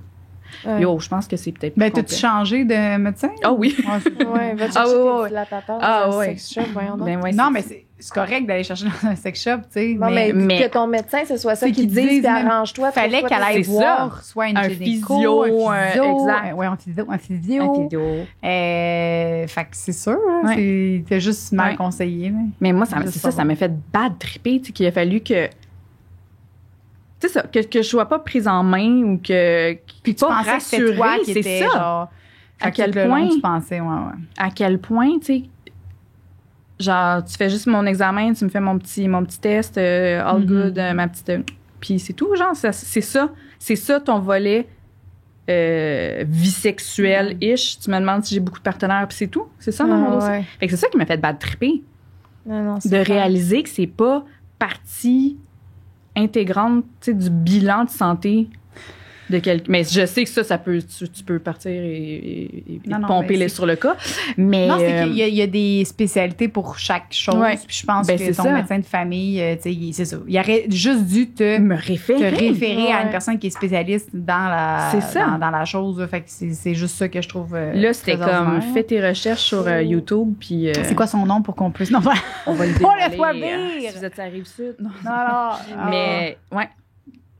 [SPEAKER 3] Ouais.
[SPEAKER 4] Yo, je pense que c'est peut-être
[SPEAKER 2] Ben,
[SPEAKER 4] plus
[SPEAKER 2] t'as-tu
[SPEAKER 4] complet.
[SPEAKER 2] changé de médecin?
[SPEAKER 4] Ah oui.
[SPEAKER 2] Ouais, c'est ça.
[SPEAKER 3] Ouais, va chercher tes dilatateurs dans un sex shop, voyons donc.
[SPEAKER 4] Ben ouais,
[SPEAKER 2] Non, mais c'est correct d'aller chercher dans un sex shop, tu sais.
[SPEAKER 3] Non, mais
[SPEAKER 4] mais-
[SPEAKER 3] que ton médecin, ce soit ça
[SPEAKER 2] C'est
[SPEAKER 3] qui
[SPEAKER 2] qu'ils
[SPEAKER 3] te dise,
[SPEAKER 2] disent
[SPEAKER 3] puis
[SPEAKER 2] même-
[SPEAKER 3] arrange-toi.
[SPEAKER 2] Fallait
[SPEAKER 3] trouve-toi
[SPEAKER 2] qu'elle aille
[SPEAKER 4] c'est
[SPEAKER 2] voir soit une
[SPEAKER 4] Un
[SPEAKER 2] gynéco,
[SPEAKER 4] physio,
[SPEAKER 2] un physio,
[SPEAKER 4] exact.
[SPEAKER 2] ouais, un physio.
[SPEAKER 4] Un vidéo.
[SPEAKER 2] Fait que c'est sûr, hein,
[SPEAKER 4] Ouais.
[SPEAKER 2] t'es juste mal
[SPEAKER 4] Ouais.
[SPEAKER 2] conseillé.
[SPEAKER 4] Mais moi,
[SPEAKER 2] Je
[SPEAKER 4] c'est
[SPEAKER 2] sais
[SPEAKER 4] ça
[SPEAKER 2] pas.
[SPEAKER 4] m'a fait bad tripper, tu sais, qu'il a fallu que. Tu sais, ça, que je sois pas prise en main ou que.
[SPEAKER 2] Puis tu
[SPEAKER 4] pas
[SPEAKER 2] pensais que c'était
[SPEAKER 4] rassurée,
[SPEAKER 2] toi qui
[SPEAKER 4] c'est
[SPEAKER 2] étais
[SPEAKER 4] ça.
[SPEAKER 2] genre...
[SPEAKER 4] À
[SPEAKER 2] fait que
[SPEAKER 4] quel
[SPEAKER 2] tout le long,
[SPEAKER 4] point-
[SPEAKER 2] tu pensais, ouais.
[SPEAKER 4] À quel point, tu sais. Genre, tu fais juste mon examen, tu me fais mon petit test, all
[SPEAKER 2] Mhm.
[SPEAKER 4] good, ma petite. Puis c'est tout, genre, c'est ça. C'est ça ton volet vie sexuelle-ish. Tu me demandes si j'ai beaucoup de partenaires, puis c'est tout. C'est ça, dans mon dossier.
[SPEAKER 3] Ouais.
[SPEAKER 4] Fait que c'est ça qui m'a fait bad tripper.
[SPEAKER 3] Non, c'est
[SPEAKER 4] De
[SPEAKER 3] clair.
[SPEAKER 4] réaliser que c'est pas partie intégrante, tu sais, du bilan de santé de quelqu'un. Mais je sais que ça peut, tu peux partir et
[SPEAKER 2] Non, non,
[SPEAKER 4] pomper
[SPEAKER 2] mais
[SPEAKER 4] sur le cas. Mais
[SPEAKER 2] Non, c'est qu'il y a des spécialités pour chaque chose.
[SPEAKER 4] Ouais.
[SPEAKER 2] Puis je pense
[SPEAKER 4] Ben,
[SPEAKER 2] que
[SPEAKER 4] c'est
[SPEAKER 2] ton
[SPEAKER 4] ça.
[SPEAKER 2] médecin de famille, tu sais, c'est ça. Il aurait juste dû te
[SPEAKER 4] me référer.
[SPEAKER 2] référer à
[SPEAKER 3] Ouais.
[SPEAKER 2] une personne qui est spécialiste dans la,
[SPEAKER 4] C'est ça.
[SPEAKER 2] dans la chose. Là. Fait que c'est juste ça que je trouve.
[SPEAKER 4] Là, c'était
[SPEAKER 2] très
[SPEAKER 4] comme,
[SPEAKER 2] ordinaire.
[SPEAKER 4] fais tes recherches sur YouTube, puis
[SPEAKER 2] C'est quoi son nom pour qu'on puisse. Non, voilà.
[SPEAKER 4] on va le
[SPEAKER 2] Oh,
[SPEAKER 4] dévoiler.
[SPEAKER 2] laisse-moi dire!
[SPEAKER 4] Si vous êtes à Rive-Sud. Non.
[SPEAKER 2] Non.
[SPEAKER 4] Mais, ouais.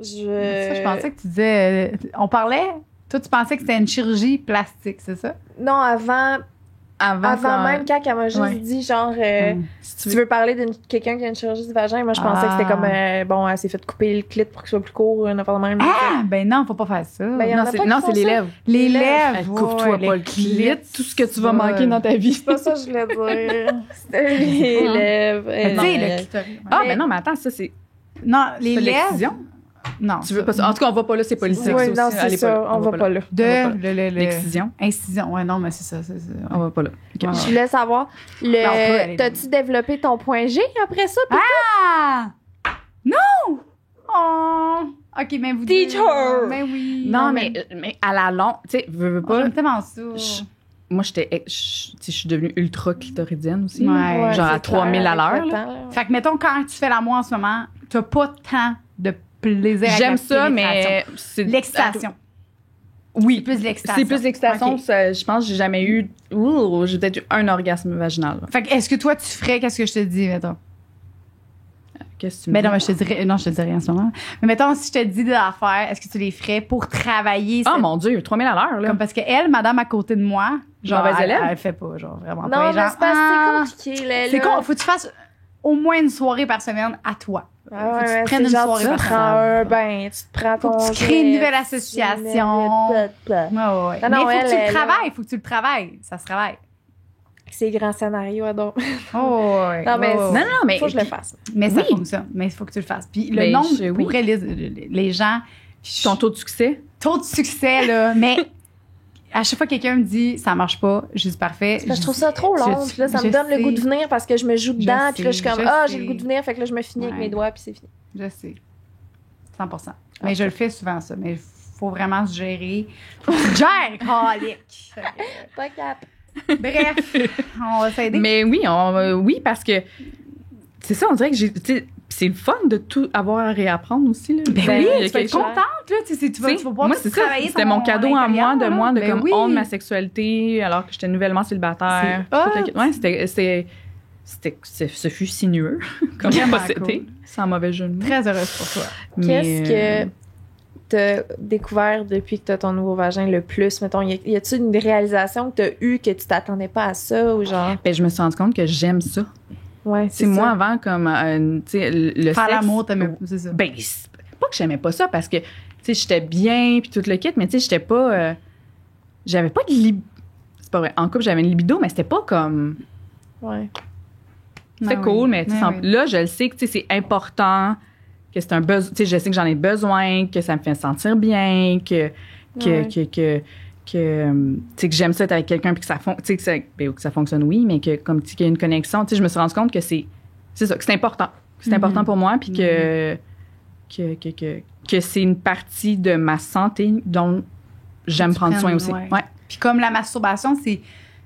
[SPEAKER 2] Ça, je pensais que tu disais. On parlait. Toi, tu pensais que c'était une chirurgie plastique, c'est ça?
[SPEAKER 3] Non, avant
[SPEAKER 4] ça-
[SPEAKER 3] même, quand elle m'a juste
[SPEAKER 4] Ouais.
[SPEAKER 3] dit, genre,
[SPEAKER 4] Si
[SPEAKER 3] tu veux parler de quelqu'un qui a une chirurgie du vagin, moi, je pensais que c'était comme, bon, elle s'est fait couper le clit pour qu'il soit plus court, une affaire de même.
[SPEAKER 2] Ah, ben non, faut pas faire ça.
[SPEAKER 3] Ben, y en
[SPEAKER 4] Non,
[SPEAKER 3] a
[SPEAKER 4] c'est
[SPEAKER 3] pas qui
[SPEAKER 4] non,
[SPEAKER 3] font
[SPEAKER 4] c'est les
[SPEAKER 3] ça.
[SPEAKER 4] lèvres.
[SPEAKER 2] Les
[SPEAKER 3] lèvres.
[SPEAKER 2] lèvres.
[SPEAKER 4] Hey, coupe-toi
[SPEAKER 2] ouais,
[SPEAKER 4] pas le clit, tout ce que tu vas manquer dans ta vie.
[SPEAKER 3] C'est pas ça que je voulais dire. C'était les lèvres.
[SPEAKER 2] Tu
[SPEAKER 3] Non,
[SPEAKER 2] sais,
[SPEAKER 3] mais-
[SPEAKER 2] le clitoris.
[SPEAKER 4] Ah,
[SPEAKER 3] Mais-
[SPEAKER 4] mais non, mais attends, ça, c'est
[SPEAKER 2] Non, les
[SPEAKER 4] pas de
[SPEAKER 2] lèvres.
[SPEAKER 4] l'excision.
[SPEAKER 2] Non.
[SPEAKER 4] Tu veux pas ça? En tout cas, on va pas là, c'est politique.
[SPEAKER 3] Oui,
[SPEAKER 4] ça
[SPEAKER 3] non,
[SPEAKER 4] aussi.
[SPEAKER 3] c'est
[SPEAKER 4] Allez,
[SPEAKER 3] ça, on va pas là.
[SPEAKER 2] De
[SPEAKER 4] On va pas
[SPEAKER 2] l'excision.
[SPEAKER 4] L'excision.
[SPEAKER 2] Incision. Ouais, non, mais c'est ça.
[SPEAKER 4] On va pas là. Ok.
[SPEAKER 2] Ouais.
[SPEAKER 3] Je voulais savoir,
[SPEAKER 2] on peut aller
[SPEAKER 3] t'as-tu développé ton point G après ça? puis-
[SPEAKER 2] Ah! Non! Oh! OK, mais vous
[SPEAKER 3] Teach her!
[SPEAKER 2] Mais oui.
[SPEAKER 4] Non, mais à la longue, tu sais, veux pas.
[SPEAKER 2] J'aime tellement ça.
[SPEAKER 4] Moi, tu sais, je suis devenue ultra clitoridienne aussi.
[SPEAKER 2] Ouais.
[SPEAKER 4] là. Genre à
[SPEAKER 3] c'est
[SPEAKER 4] 3000
[SPEAKER 3] clair,
[SPEAKER 4] à l'heure.
[SPEAKER 3] avec le
[SPEAKER 4] là.
[SPEAKER 3] temps, là.
[SPEAKER 2] Fait que, mettons, quand tu fais l'amour en ce moment, t'as pas tant de plaisir avec
[SPEAKER 4] J'aime
[SPEAKER 2] la
[SPEAKER 4] ça,
[SPEAKER 2] pénétration.
[SPEAKER 4] mais c'est
[SPEAKER 2] L'excitation.
[SPEAKER 4] Oui,
[SPEAKER 2] C'est plus l'excitation.
[SPEAKER 4] c'est plus l'excitation.
[SPEAKER 2] Ok.
[SPEAKER 4] Ça, je pense que j'ai jamais eu. Ouh, j'ai peut-être eu un orgasme vaginal. là.
[SPEAKER 2] Fait que, est-ce que toi, tu ferais, qu'est-ce que je te dis, mettons?
[SPEAKER 4] Qu'est-ce que tu me
[SPEAKER 2] Mais
[SPEAKER 4] dis?
[SPEAKER 2] non, mais je te dirais, non, je te dirais en ce moment. Mais mettons, si je te dis des affaires, est-ce que tu les ferais pour travailler?
[SPEAKER 4] Oh
[SPEAKER 2] cette-
[SPEAKER 4] mon Dieu, 3000 à l'heure, là.
[SPEAKER 2] Comme parce que elle, madame à côté de moi, genre,
[SPEAKER 4] Mauvaise
[SPEAKER 2] elle,
[SPEAKER 4] élève?
[SPEAKER 2] elle fait pas, genre, vraiment
[SPEAKER 3] Non,
[SPEAKER 2] pas.
[SPEAKER 3] mais
[SPEAKER 2] Genre,
[SPEAKER 3] c'est pas
[SPEAKER 2] ah,
[SPEAKER 3] c'est compliqué, là.
[SPEAKER 2] c'est
[SPEAKER 3] là.
[SPEAKER 2] con, faut que tu fasses au moins une soirée par semaine à toi.
[SPEAKER 3] Ah
[SPEAKER 2] Faut que
[SPEAKER 3] ouais,
[SPEAKER 2] tu te
[SPEAKER 3] mais
[SPEAKER 2] prennes
[SPEAKER 3] c'est
[SPEAKER 2] une
[SPEAKER 3] genre,
[SPEAKER 2] soirée
[SPEAKER 3] tu
[SPEAKER 2] par
[SPEAKER 3] prends
[SPEAKER 2] semaine.
[SPEAKER 3] un bain, tu te prends
[SPEAKER 2] Faut
[SPEAKER 3] ton
[SPEAKER 2] que tu crées une
[SPEAKER 3] jet,
[SPEAKER 2] nouvelle
[SPEAKER 3] tu
[SPEAKER 2] association.
[SPEAKER 3] mets-
[SPEAKER 2] Ouais.
[SPEAKER 3] Non,
[SPEAKER 2] Mais
[SPEAKER 3] non,
[SPEAKER 2] faut que tu
[SPEAKER 3] elle,
[SPEAKER 2] le travailles, faut que tu le travailles. Ça se travaille.
[SPEAKER 3] C'est grand scénario, donc.
[SPEAKER 2] Oh, ouais.
[SPEAKER 3] Non, mais
[SPEAKER 2] Oh,
[SPEAKER 4] Non, non, mais.
[SPEAKER 3] Faut que je le fasse.
[SPEAKER 2] mais ça
[SPEAKER 4] Oui.
[SPEAKER 2] fonctionne. Mais il faut que tu le fasses. Puis le
[SPEAKER 4] Ben,
[SPEAKER 2] nombre,
[SPEAKER 4] oui.
[SPEAKER 2] pour vrai, les gens,
[SPEAKER 4] Ton taux de succès?
[SPEAKER 2] taux de succès, là, mais à chaque fois que quelqu'un me dit ça marche pas, je dis parfait.
[SPEAKER 3] Parce que je trouve ça trop long. Puis là, ça me donne le goût de venir parce que je me joue dedans. Puis là, je suis comme, j'ai le goût de venir. Fait que là, je me finis avec
[SPEAKER 2] Ouais.
[SPEAKER 3] mes doigts. Puis c'est fini.
[SPEAKER 2] Je sais. 100%. Mais je le fais souvent, ça. Mais il faut vraiment se gérer. Faut que tu te gères, calique. Fait que,
[SPEAKER 3] Pas cap.
[SPEAKER 2] bref, on va s'aider.
[SPEAKER 4] Mais oui, oui, parce que c'est ça, on dirait que j'ai. Tu sais, c'est le fun de tout avoir à réapprendre aussi. Là.
[SPEAKER 2] Ben
[SPEAKER 3] Ben,
[SPEAKER 2] oui,
[SPEAKER 3] il y a
[SPEAKER 2] tu vas être
[SPEAKER 3] quelque chose.
[SPEAKER 2] contente, là. Tu sais, tu vas pouvoir
[SPEAKER 4] moi,
[SPEAKER 2] tout
[SPEAKER 4] c'est ça.
[SPEAKER 2] travailler
[SPEAKER 4] C'était
[SPEAKER 2] ton
[SPEAKER 4] mon cadeau à moi,
[SPEAKER 2] intérieur,
[SPEAKER 4] de moi, de
[SPEAKER 2] là.
[SPEAKER 4] comme
[SPEAKER 2] Ben oui.
[SPEAKER 4] honte ma sexualité alors que j'étais nouvellement célibataire.
[SPEAKER 2] C'est
[SPEAKER 4] Tout le kit. Ouais, ce fut sinueux comme
[SPEAKER 2] Vraiment
[SPEAKER 4] procédé,
[SPEAKER 2] cool.
[SPEAKER 4] sans mauvais jeu de mots.
[SPEAKER 2] Très heureuse pour toi.
[SPEAKER 3] Qu'est-ce que t'as découvert depuis que t'as ton nouveau vagin le plus? Mettons, y a-tu une réalisation que t'as eue que tu t'attendais pas à ça ou genre?
[SPEAKER 4] Ben, je me suis rendu compte que j'aime ça.
[SPEAKER 3] Ouais,
[SPEAKER 4] C'est moi avant, comme, tu sais, le
[SPEAKER 2] Faire
[SPEAKER 4] sexe.
[SPEAKER 2] l'amour, t'aimais pas, c'est ça.
[SPEAKER 4] Ben, c'est pas que j'aimais pas ça parce que, tu sais, j'étais bien puis tout le kit, mais tu sais, j'étais pas. J'avais pas de libido. C'est pas vrai. En couple, j'avais une libido, mais c'était pas comme.
[SPEAKER 3] Ouais.
[SPEAKER 4] C'était
[SPEAKER 2] Ah
[SPEAKER 4] cool,
[SPEAKER 2] oui.
[SPEAKER 4] mais tu sais,
[SPEAKER 2] Ah
[SPEAKER 4] sans-
[SPEAKER 2] oui.
[SPEAKER 4] là, je le sais que tu sais, c'est important, que c'est un besoin. Tu sais, je sais que j'en ai besoin, que ça me fait sentir bien, que
[SPEAKER 3] Ouais.
[SPEAKER 4] tu sais, que j'aime ça être avec quelqu'un puis que ça tu sais, que ça fonctionne, oui, mais que comme tu sais, qu'il y a une connexion. Tu sais, je me suis rendu compte que c'est ça, que c'est important. Que c'est
[SPEAKER 2] Mhm.
[SPEAKER 4] important pour moi puis que c'est une partie de ma santé dont j'aime
[SPEAKER 2] Tu
[SPEAKER 4] prendre soin
[SPEAKER 2] prennes,
[SPEAKER 4] aussi.
[SPEAKER 2] ouais.
[SPEAKER 4] Ouais.
[SPEAKER 2] Puis comme la masturbation,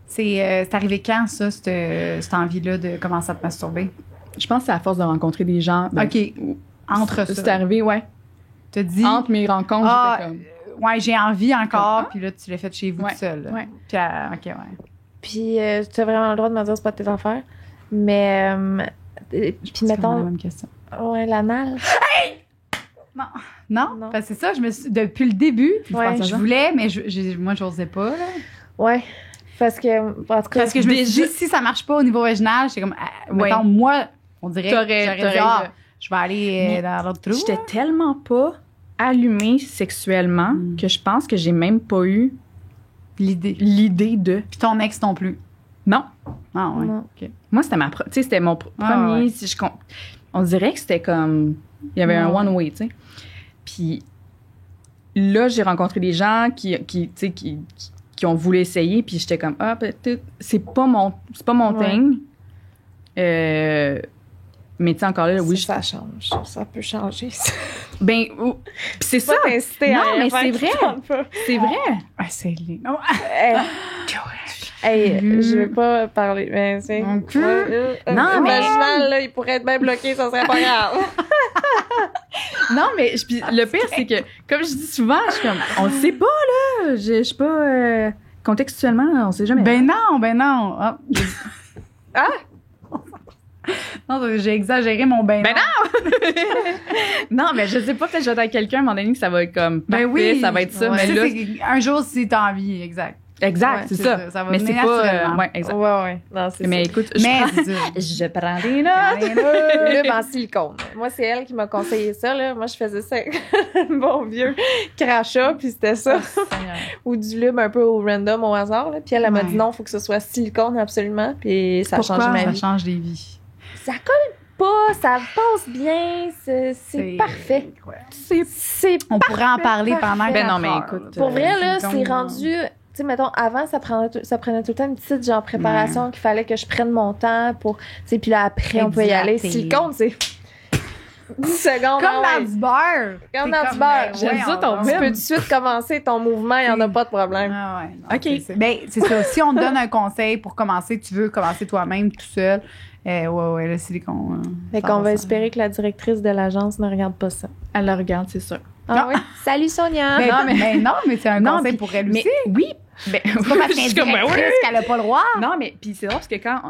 [SPEAKER 2] c'est arrivé quand, ça, cette envie-là de commencer à te masturber?
[SPEAKER 4] Je pense que c'est à force de rencontrer des gens. ben,
[SPEAKER 2] OK. Entre
[SPEAKER 4] c'est
[SPEAKER 2] ça.
[SPEAKER 4] arrivé, ouais.
[SPEAKER 2] T'as dit...
[SPEAKER 4] Entre mes rencontres,
[SPEAKER 2] Ah,
[SPEAKER 4] j'étais comme.
[SPEAKER 2] ouais, j'ai envie encore,
[SPEAKER 4] Ah.
[SPEAKER 2] puis là, tu l'as fait chez vous
[SPEAKER 4] Ouais.
[SPEAKER 2] tout seul. là.
[SPEAKER 4] Ouais.
[SPEAKER 2] Puis, OK, ouais.
[SPEAKER 3] Puis tu as vraiment le droit de me dire c'est pas tes affaires. Mais, puis
[SPEAKER 2] C'est vraiment la
[SPEAKER 3] mettons,
[SPEAKER 2] même question.
[SPEAKER 3] ouais, l'anal.
[SPEAKER 2] Non,
[SPEAKER 3] Non.
[SPEAKER 2] parce que c'est ça, depuis le début,
[SPEAKER 3] Ouais.
[SPEAKER 2] je voulais, mais moi, j'osais pas, là.
[SPEAKER 3] Ouais. Parce que, en tout cas,
[SPEAKER 2] Parce que je me suis dit, si ça marche pas au niveau original, j'étais comme,
[SPEAKER 4] Ouais.
[SPEAKER 2] mettons, moi, on dirait que j'aurais dit,
[SPEAKER 4] t'aurais-
[SPEAKER 2] je vais aller
[SPEAKER 4] Mais
[SPEAKER 2] dans l'autre trou.
[SPEAKER 4] J'étais tellement pas allumée sexuellement que je pense que j'ai même pas eu
[SPEAKER 2] L'idée.
[SPEAKER 4] l'idée de.
[SPEAKER 2] Puis ton ex non plus.
[SPEAKER 4] Non.
[SPEAKER 2] Ah, ouais.
[SPEAKER 3] Non.
[SPEAKER 2] OK.
[SPEAKER 4] Moi, c'était tu sais, c'était mon
[SPEAKER 2] Ah,
[SPEAKER 4] premier.
[SPEAKER 2] ouais.
[SPEAKER 4] Si on dirait que c'était comme. Il y avait un
[SPEAKER 2] Ouais.
[SPEAKER 4] one-way, tu sais. Puis là, j'ai rencontré des gens tu sais, qui ont voulu essayer, puis j'étais comme, ah, peut-être, c'est pas mon
[SPEAKER 3] Ouais.
[SPEAKER 4] thing. Mais tu sais, encore là, oui,
[SPEAKER 3] ça change. Ça peut changer.
[SPEAKER 4] ben, puis c'est ça.
[SPEAKER 3] Pas t'inciter
[SPEAKER 4] Non,
[SPEAKER 3] à rien
[SPEAKER 4] mais
[SPEAKER 3] faire
[SPEAKER 4] c'est
[SPEAKER 3] qui
[SPEAKER 4] vrai.
[SPEAKER 3] tente pas.
[SPEAKER 4] C'est vrai.
[SPEAKER 2] Ah, c'est laid.
[SPEAKER 3] Hey, je veux pas parler, mais c'est.
[SPEAKER 2] Non,
[SPEAKER 4] mais-
[SPEAKER 3] Vaginal, là, il pourrait être bien bloqué, ça serait pas grave.
[SPEAKER 4] Non, mais puis le pire, c'est que, comme je dis souvent, je suis comme, on le sait pas, là. Je suis pas. Contextuellement, on sait jamais.
[SPEAKER 2] Ben non. Ah.
[SPEAKER 3] Ah!
[SPEAKER 2] Non, j'ai exagéré mon ben,
[SPEAKER 4] Ben non, mais je sais pas, peut-être que je vais être avec quelqu'un à un moment donné que ça va être comme.
[SPEAKER 2] Ben
[SPEAKER 4] parfait,
[SPEAKER 2] oui.
[SPEAKER 4] ça va être ça.
[SPEAKER 2] Ouais.
[SPEAKER 4] Mais là.
[SPEAKER 2] C'est un jour, si t'as envie, exact.
[SPEAKER 4] Exact,
[SPEAKER 3] Ouais,
[SPEAKER 4] c'est
[SPEAKER 2] c'est
[SPEAKER 4] ça.
[SPEAKER 2] ça, ça va
[SPEAKER 4] mais c'est
[SPEAKER 2] venir
[SPEAKER 4] pas.
[SPEAKER 2] naturellement.
[SPEAKER 4] Ouais, exact.
[SPEAKER 3] Ouais. Non, c'est
[SPEAKER 4] Mais
[SPEAKER 3] ça.
[SPEAKER 4] écoute,
[SPEAKER 2] Mais
[SPEAKER 4] je prends des notes.
[SPEAKER 3] Lube en silicone. Moi, c'est elle qui m'a conseillé ça, là. Moi, je faisais ça avec un bon vieux crachat, puis c'était ça. Ou du lube un peu au random, au hasard, là. Puis elle m'a
[SPEAKER 2] Ouais.
[SPEAKER 3] dit non, faut que ce soit silicone absolument, puis ça a
[SPEAKER 2] Pourquoi?
[SPEAKER 3] changé ma
[SPEAKER 2] Ça
[SPEAKER 3] vie.
[SPEAKER 2] change des vies.
[SPEAKER 3] Ça colle pas, ça passe bien, c'est parfait.
[SPEAKER 2] Ouais.
[SPEAKER 3] C'est
[SPEAKER 2] On pourrait en parler
[SPEAKER 3] parfait.
[SPEAKER 2] pendant
[SPEAKER 4] Ben non,
[SPEAKER 2] 4
[SPEAKER 4] mais
[SPEAKER 2] heures,
[SPEAKER 4] écoute,
[SPEAKER 3] Pour vrai, là,
[SPEAKER 2] donc,
[SPEAKER 3] c'est rendu... Tu sais, mettons, avant, ça prenait tout le temps une petite, genre, préparation qu'il fallait que je prenne mon temps pour... Tu sais, puis là, après, on peut y aller.
[SPEAKER 2] Hydrater.
[SPEAKER 3] Silicone, c'est 10 secondes.
[SPEAKER 2] Comme
[SPEAKER 3] ah
[SPEAKER 2] dans
[SPEAKER 3] ouais.
[SPEAKER 2] du beurre.
[SPEAKER 3] Comme
[SPEAKER 2] C'est
[SPEAKER 3] dans du beurre.
[SPEAKER 4] J'aime ça, ton
[SPEAKER 3] Tu
[SPEAKER 4] rythme.
[SPEAKER 3] peux tout de suite commencer ton mouvement, il n'y en a pas de problème.
[SPEAKER 2] Ah ouais. non,
[SPEAKER 4] OK.
[SPEAKER 2] c'est ça. Si on te donne un conseil pour commencer, tu veux commencer toi-même tout seul. Ouais, le silicone.
[SPEAKER 3] Fait qu'on va espérer que la directrice de l'agence ne regarde pas ça.
[SPEAKER 4] Elle le regarde, c'est sûr.
[SPEAKER 3] Ah oui? Salut Sonia!
[SPEAKER 2] Mais c'est un
[SPEAKER 4] Non,
[SPEAKER 2] conseil
[SPEAKER 4] puis-
[SPEAKER 2] pour elle
[SPEAKER 4] Mais
[SPEAKER 2] aussi.
[SPEAKER 4] oui. Ben,
[SPEAKER 2] C'est pas parce
[SPEAKER 4] je
[SPEAKER 2] qu'elle
[SPEAKER 4] suis
[SPEAKER 2] est
[SPEAKER 4] comme, ben oui.
[SPEAKER 2] directrice qu'elle a pas le droit.
[SPEAKER 4] Non, mais puis c'est drôle parce que quand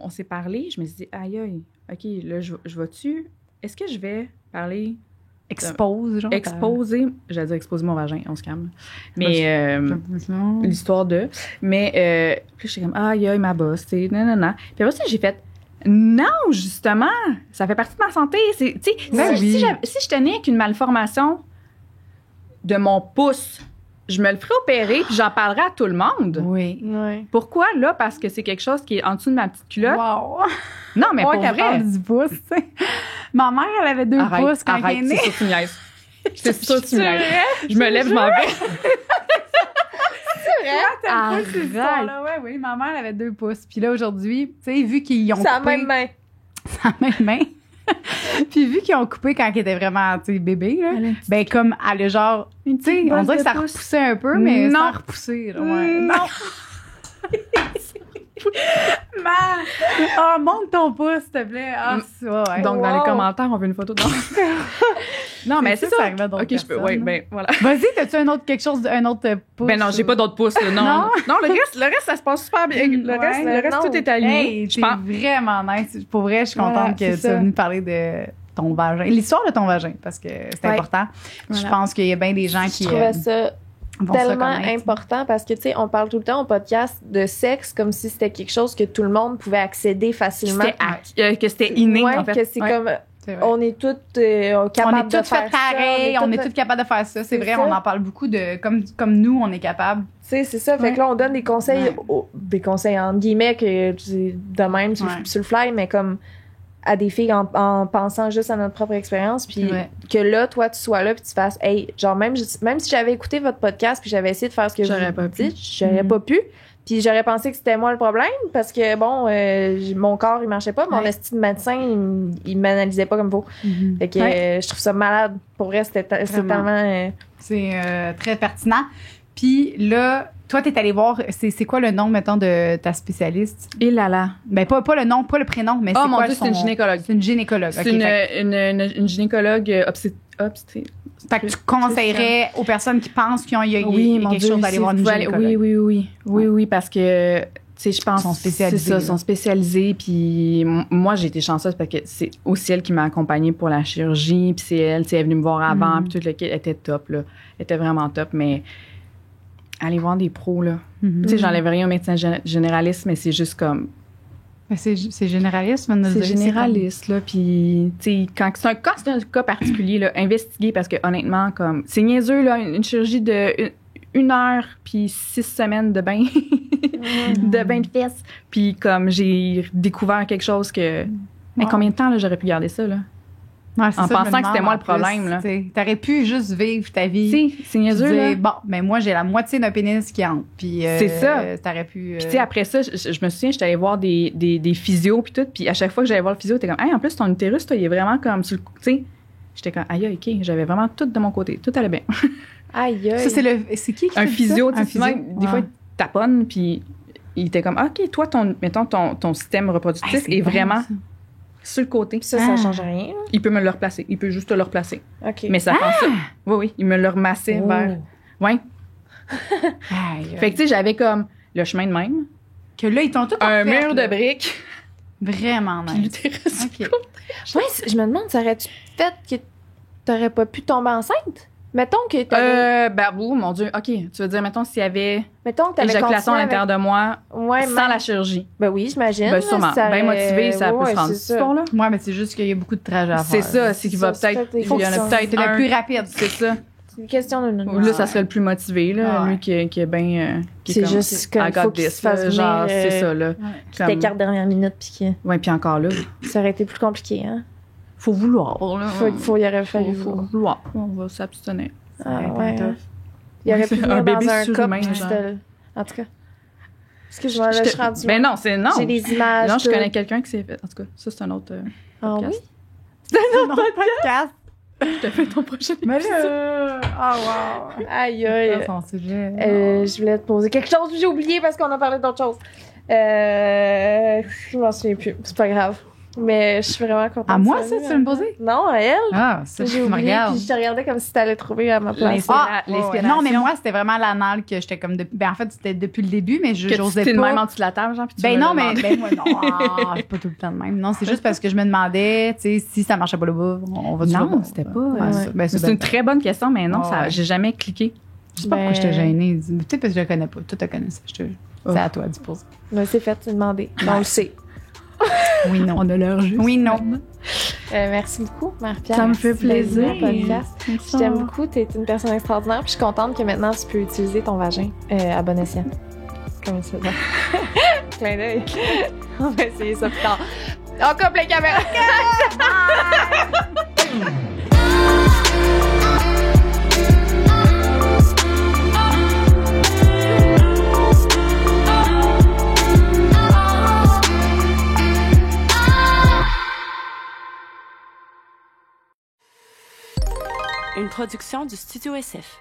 [SPEAKER 4] on s'est parlé, je me suis dit, aïe, OK, là, je vais-tu. Est-ce que je vais parler,
[SPEAKER 2] Expose, genre.
[SPEAKER 4] exposer. J'allais dire exposer mon vagin, on se calme. Mais
[SPEAKER 2] Non.
[SPEAKER 4] l'histoire de. Mais puis j'étais comme, aïe, ma bosse, tu sais, non. Puis après ça, j'ai fait, non, justement, ça fait partie de ma santé. Tu sais,
[SPEAKER 2] Ben oui.
[SPEAKER 4] si je tenais qu'une malformation de mon pouce, je me le ferais opérer puis j'en parlerais à tout le monde.
[SPEAKER 2] Oui.
[SPEAKER 3] Ouais.
[SPEAKER 4] Pourquoi, là? Parce que c'est quelque chose qui est en dessous de ma petite culotte.
[SPEAKER 2] Wow.
[SPEAKER 4] Non, mais
[SPEAKER 2] Moi,
[SPEAKER 4] pour
[SPEAKER 2] qu'elle
[SPEAKER 4] vrai.
[SPEAKER 2] parle du pouce, tu sais. Ma mère, elle avait 2 pouces quand elle est née.
[SPEAKER 4] c'est sûr que tu me niaises. C'est sûr que tu me
[SPEAKER 2] C'est
[SPEAKER 4] niaises.
[SPEAKER 2] vrai?
[SPEAKER 4] Je me lève, je m'en vais.
[SPEAKER 2] T'aimes pas cette histoire-là? Oui, ma mère, elle avait 2 pouces. Puis là, aujourd'hui, tu sais, vu qu'ils ont
[SPEAKER 3] C'est la
[SPEAKER 2] coupé...
[SPEAKER 3] même main.
[SPEAKER 2] sa même main. Puis vu qu'ils ont coupé quand elle était vraiment, tu sais, bébé, là, ben comme elle a genre, tu sais, on dirait que ça repoussait un peu, mais
[SPEAKER 4] Non.
[SPEAKER 2] sans repousser. Là, ouais.
[SPEAKER 4] Non.
[SPEAKER 2] Monte ton pouce, s'il te plaît. Ah, c'est- ouais.
[SPEAKER 4] Donc, dans
[SPEAKER 3] Wow.
[SPEAKER 4] les commentaires, on veut une photo de non, mais c'est
[SPEAKER 2] ça,
[SPEAKER 4] ça.
[SPEAKER 2] ça arrive à d'autres
[SPEAKER 4] OK, je peux. Oui,
[SPEAKER 2] personnes.
[SPEAKER 4] ben, voilà.
[SPEAKER 2] Vas-y, t'as-tu un autre pouce?
[SPEAKER 4] Ben non, j'ai pas d'autres pouces, là. Non.
[SPEAKER 2] Non?
[SPEAKER 4] Non, le reste, ça se passe super bien. Le reste,
[SPEAKER 3] non.
[SPEAKER 4] tout est aligné.
[SPEAKER 2] Hey,
[SPEAKER 4] Je
[SPEAKER 2] t'es
[SPEAKER 4] pense.
[SPEAKER 2] vraiment nice. Pour vrai, je suis contente
[SPEAKER 3] Voilà,
[SPEAKER 2] que
[SPEAKER 3] c'est
[SPEAKER 2] tu
[SPEAKER 3] ça.
[SPEAKER 2] sois venue parler de ton vagin. L'histoire de ton vagin, parce que c'est
[SPEAKER 3] Ouais.
[SPEAKER 2] important. Je
[SPEAKER 4] Voilà.
[SPEAKER 2] pense qu'il y a bien des gens qui
[SPEAKER 3] Je trouvais ça
[SPEAKER 2] vont se
[SPEAKER 3] tellement
[SPEAKER 2] reconnaître.
[SPEAKER 3] important parce que, tu sais, on parle tout le temps au podcast de sexe comme si c'était quelque chose que tout le monde pouvait accéder facilement.
[SPEAKER 4] Que c'était inné,
[SPEAKER 3] Ouais,
[SPEAKER 4] en fait.
[SPEAKER 3] que c'est
[SPEAKER 4] Ouais.
[SPEAKER 3] comme...
[SPEAKER 2] C'est vrai.
[SPEAKER 3] On est toutes
[SPEAKER 2] On est
[SPEAKER 3] capables de
[SPEAKER 2] toutes
[SPEAKER 3] faire
[SPEAKER 2] faites pareil, on est toutes capables de faire ça. C'est
[SPEAKER 3] C'est
[SPEAKER 2] vrai,
[SPEAKER 3] ça.
[SPEAKER 2] on en parle beaucoup de comme nous, on est capable.
[SPEAKER 3] Tu sais, c'est ça. Fait
[SPEAKER 2] Ouais.
[SPEAKER 3] que là, on donne des conseils,
[SPEAKER 2] Ouais.
[SPEAKER 3] des conseils entre guillemets, que tu sais, de même sur,
[SPEAKER 2] Ouais.
[SPEAKER 3] sur le fly, mais comme à des filles en pensant juste à notre propre expérience. Puis
[SPEAKER 2] Ouais.
[SPEAKER 3] que là, toi, tu sois là, puis tu fasses, hey, genre, même si j'avais écouté votre podcast, puis j'avais essayé de faire ce que
[SPEAKER 4] J'aurais
[SPEAKER 3] vous
[SPEAKER 4] pas pu.
[SPEAKER 3] dites, j'aurais
[SPEAKER 2] Mhm.
[SPEAKER 3] pas pu. Puis j'aurais pensé que c'était moi le problème, parce que, bon, mon corps, il marchait pas. Mon
[SPEAKER 2] Ouais.
[SPEAKER 3] esti de médecin, il m'analysait pas comme faut. Fait que je trouve ça malade. Pour vrai, c'est
[SPEAKER 2] Vraiment.
[SPEAKER 3] tellement...
[SPEAKER 2] C'est très pertinent. Puis là, toi, t'es allé voir, c'est quoi le nom, mettons, de ta spécialiste?
[SPEAKER 4] Et là.
[SPEAKER 2] Ben, pas le nom, pas le prénom, mais
[SPEAKER 4] Oh
[SPEAKER 2] c'est
[SPEAKER 4] mon
[SPEAKER 2] quoi
[SPEAKER 4] Dieu, c'est une gynécologue.
[SPEAKER 2] C'est une gynécologue.
[SPEAKER 4] C'est
[SPEAKER 2] OK, fait
[SPEAKER 4] une gynécologue
[SPEAKER 2] Fait que tu conseillerais aux personnes qui pensent qu'il y a
[SPEAKER 3] Oui, mon
[SPEAKER 2] quelque
[SPEAKER 3] Dieu,
[SPEAKER 2] chose d'aller voir une gynécologue.
[SPEAKER 4] Oui, parce que, tu sais, je pense
[SPEAKER 2] Ils sont spécialisés,
[SPEAKER 4] c'est ça,
[SPEAKER 2] là.
[SPEAKER 4] sont spécialisés. Puis moi, j'ai été chanceuse parce que c'est aussi elle qui m'a accompagnée pour la chirurgie. Puis c'est elle, tu sais, elle est venue me voir avant. Puis tout le kit était top, là. Elle était vraiment top. Mais aller voir des pros, là. Tu sais, j'enlève rien au médecin généraliste, mais c'est juste comme...
[SPEAKER 2] Mais c'est généraliste, maintenant.
[SPEAKER 4] C'est généraliste, là. Puis, tu sais, quand c'est un cas particulier, là, investiguer parce que honnêtement, comme, c'est niaiseux, là, une chirurgie de une heure puis 6 semaines de bain, de bain de fesses. Puis, comme, j'ai découvert quelque chose que. Mais combien de temps, là, j'aurais pu garder ça, là?
[SPEAKER 2] Ouais, c'est
[SPEAKER 4] en
[SPEAKER 2] ça, je me
[SPEAKER 4] pensant que c'était
[SPEAKER 2] demande
[SPEAKER 4] moi
[SPEAKER 2] en
[SPEAKER 4] le problème,
[SPEAKER 2] plus,
[SPEAKER 4] là.
[SPEAKER 2] t'sais, t'aurais pu juste vivre ta vie.
[SPEAKER 4] Tu sais, c'est niaiseux,
[SPEAKER 2] Dire,
[SPEAKER 4] là.
[SPEAKER 2] bon, mais moi, j'ai la moitié d'un pénis qui entre. Puis,
[SPEAKER 4] C'est ça.
[SPEAKER 2] T'aurais pu.
[SPEAKER 4] Puis, tu sais, après ça, je me souviens, j'étais allée voir des physios, puis tout. Puis, à chaque fois que j'allais voir le physio, t'es comme, hey, en plus, ton utérus, toi, il est vraiment comme sur le. Tu sais, j'étais comme, aïe, OK, j'avais vraiment tout de mon côté. Tout allait bien.
[SPEAKER 3] Aïe, aïe.
[SPEAKER 2] Ça, c'est qui
[SPEAKER 4] Un
[SPEAKER 2] fait
[SPEAKER 4] physio,
[SPEAKER 2] ça?
[SPEAKER 4] tu sais, souvent, des fois, il taponne, puis il était comme, OK, toi, mettons, ton système reproductif est vraiment sur le côté.
[SPEAKER 3] Ça change rien. là.
[SPEAKER 4] Il peut me le replacer. Il peut juste te le replacer.
[SPEAKER 3] OK.
[SPEAKER 4] Mais ça prend ça. Oui, il me le remassait vers. Ouais. Fait que, tu sais, j'avais comme le chemin de même,
[SPEAKER 2] Que là, ils t'ont tout
[SPEAKER 4] un
[SPEAKER 2] refait,
[SPEAKER 4] mur
[SPEAKER 2] là.
[SPEAKER 4] de briques,
[SPEAKER 2] Vraiment
[SPEAKER 4] puis
[SPEAKER 2] nice.
[SPEAKER 4] l'utérus.
[SPEAKER 2] OK.
[SPEAKER 3] Ouais, je me demande, ça aurait-tu fait que t'aurais pas pu tomber enceinte? Mettons que t'avais...
[SPEAKER 4] Oh mon Dieu. OK, tu veux dire, mettons, s'il y avait
[SPEAKER 3] Mettons que t'avais
[SPEAKER 4] éjaculation à
[SPEAKER 3] continué
[SPEAKER 4] l'intérieur de moi
[SPEAKER 3] Ouais,
[SPEAKER 4] sans
[SPEAKER 3] même-
[SPEAKER 4] la chirurgie.
[SPEAKER 3] Ben oui, j'imagine.
[SPEAKER 4] Ben, sûrement.
[SPEAKER 3] Ça
[SPEAKER 4] Bien
[SPEAKER 3] aurait-
[SPEAKER 4] motivé, ça peut
[SPEAKER 3] ouais,
[SPEAKER 4] se rendre.
[SPEAKER 3] c'est
[SPEAKER 4] Ce
[SPEAKER 3] ça.
[SPEAKER 4] sport-là?
[SPEAKER 2] Ouais, mais c'est juste qu'il y a beaucoup de trajets à
[SPEAKER 4] C'est
[SPEAKER 2] faire.
[SPEAKER 4] ça, c'est qu'il va
[SPEAKER 3] ça, c'est
[SPEAKER 4] peut-être.
[SPEAKER 3] peut-être-
[SPEAKER 4] Il y en a
[SPEAKER 3] faut
[SPEAKER 4] peut-être
[SPEAKER 2] C'est le
[SPEAKER 4] un.
[SPEAKER 2] plus rapide.
[SPEAKER 4] C'est ça.
[SPEAKER 3] C'est une question de...
[SPEAKER 4] Ou là, ça serait le plus motivé, là.
[SPEAKER 2] Ouais.
[SPEAKER 4] Lui qui est bien.
[SPEAKER 3] C'est juste comme
[SPEAKER 4] I got
[SPEAKER 3] faut qu'il
[SPEAKER 4] this,
[SPEAKER 3] se fasse
[SPEAKER 4] là, genre,
[SPEAKER 3] venir,
[SPEAKER 4] c'est ça, là.
[SPEAKER 3] Qui t'écarte dernière minute, puis que
[SPEAKER 4] Ouais, puis encore là,
[SPEAKER 3] ça aurait été plus compliqué, hein?
[SPEAKER 4] faut vouloir, là.
[SPEAKER 3] Il aurait fallu...
[SPEAKER 4] Faut vouloir. On va s'abstenir.
[SPEAKER 3] Ah,
[SPEAKER 2] Ouais,
[SPEAKER 3] ouais.
[SPEAKER 2] tough.
[SPEAKER 3] Il aurait
[SPEAKER 4] Ouais,
[SPEAKER 3] pu
[SPEAKER 4] c'est
[SPEAKER 3] venir
[SPEAKER 4] un bébé
[SPEAKER 3] dans un
[SPEAKER 4] surhumain,
[SPEAKER 3] couple,
[SPEAKER 4] genre.
[SPEAKER 3] En tout cas. Excuse-moi, là, je suis rendue...
[SPEAKER 4] Ben non, c'est non.
[SPEAKER 3] J'ai des images.
[SPEAKER 4] Non, je
[SPEAKER 3] tout.
[SPEAKER 4] connais quelqu'un qui s'est fait. En tout cas, ça, c'est un autre
[SPEAKER 3] Ah oui?
[SPEAKER 4] podcast.
[SPEAKER 2] C'est un autre podcast.
[SPEAKER 4] Je te fais ton prochain
[SPEAKER 2] Mais
[SPEAKER 4] épisode.
[SPEAKER 2] là... Ah, wow.
[SPEAKER 3] Aïe, aïe.
[SPEAKER 2] C'est son sujet.
[SPEAKER 3] Je voulais te poser quelque chose, j'ai oublié parce qu'on a parlé d'autre chose. Je m'en souviens plus. C'est pas grave. Mais je suis vraiment contente.
[SPEAKER 2] À moi,
[SPEAKER 3] de
[SPEAKER 2] ça, tu veux me poser?
[SPEAKER 3] Non, à elle.
[SPEAKER 2] Ah, ça,
[SPEAKER 3] J'ai
[SPEAKER 2] tu me
[SPEAKER 3] oublié,
[SPEAKER 2] regardes.
[SPEAKER 3] puis je te regardais comme si t'allais trouver à ma place.
[SPEAKER 4] L'inspiration.
[SPEAKER 2] Non, mais moi, c'était vraiment l'anal que j'étais comme... Ben, en fait, c'était depuis le début, mais
[SPEAKER 4] Que
[SPEAKER 2] j'osais
[SPEAKER 4] tu t'es de
[SPEAKER 2] pas...
[SPEAKER 4] même en dessous de la table, genre, puis tu
[SPEAKER 2] Ben
[SPEAKER 4] me
[SPEAKER 2] non,
[SPEAKER 4] le
[SPEAKER 2] mais
[SPEAKER 4] demandais.
[SPEAKER 2] ben moi non, je suis pas tout le temps de même. Non, c'est juste parce que je me demandais, tu sais, si ça marchait pas là-bas, on va
[SPEAKER 4] Non, c'était pas.
[SPEAKER 2] Ouais, ça. Ben,
[SPEAKER 4] C'est
[SPEAKER 2] bien.
[SPEAKER 4] une très bonne question, mais non,
[SPEAKER 2] Ouais,
[SPEAKER 4] ça,
[SPEAKER 2] ouais.
[SPEAKER 4] j'ai jamais cliqué.
[SPEAKER 2] Je sais pas pourquoi j'étais gênée. Peut-être parce que je le connais pas. Toi, tu connais ça. C'est à toi d'y poser.
[SPEAKER 3] Mais c'est fait, c'est demandé. On le sait.
[SPEAKER 2] Oui, non.
[SPEAKER 4] On a l'heure juste.
[SPEAKER 2] Oui, non.
[SPEAKER 3] Merci beaucoup, Marie-Pierre.
[SPEAKER 4] Ça me fait
[SPEAKER 3] Merci d'être venue
[SPEAKER 4] plaisir.
[SPEAKER 3] au podcast. Je t'aime beaucoup, t'es une personne extraordinaire, puis je suis contente que maintenant tu peux utiliser ton vagin à bon escient. Comme ça. Clin d'œil. On va essayer ça plus tard. On coupe les caméras.
[SPEAKER 1] Une production du Studio SF.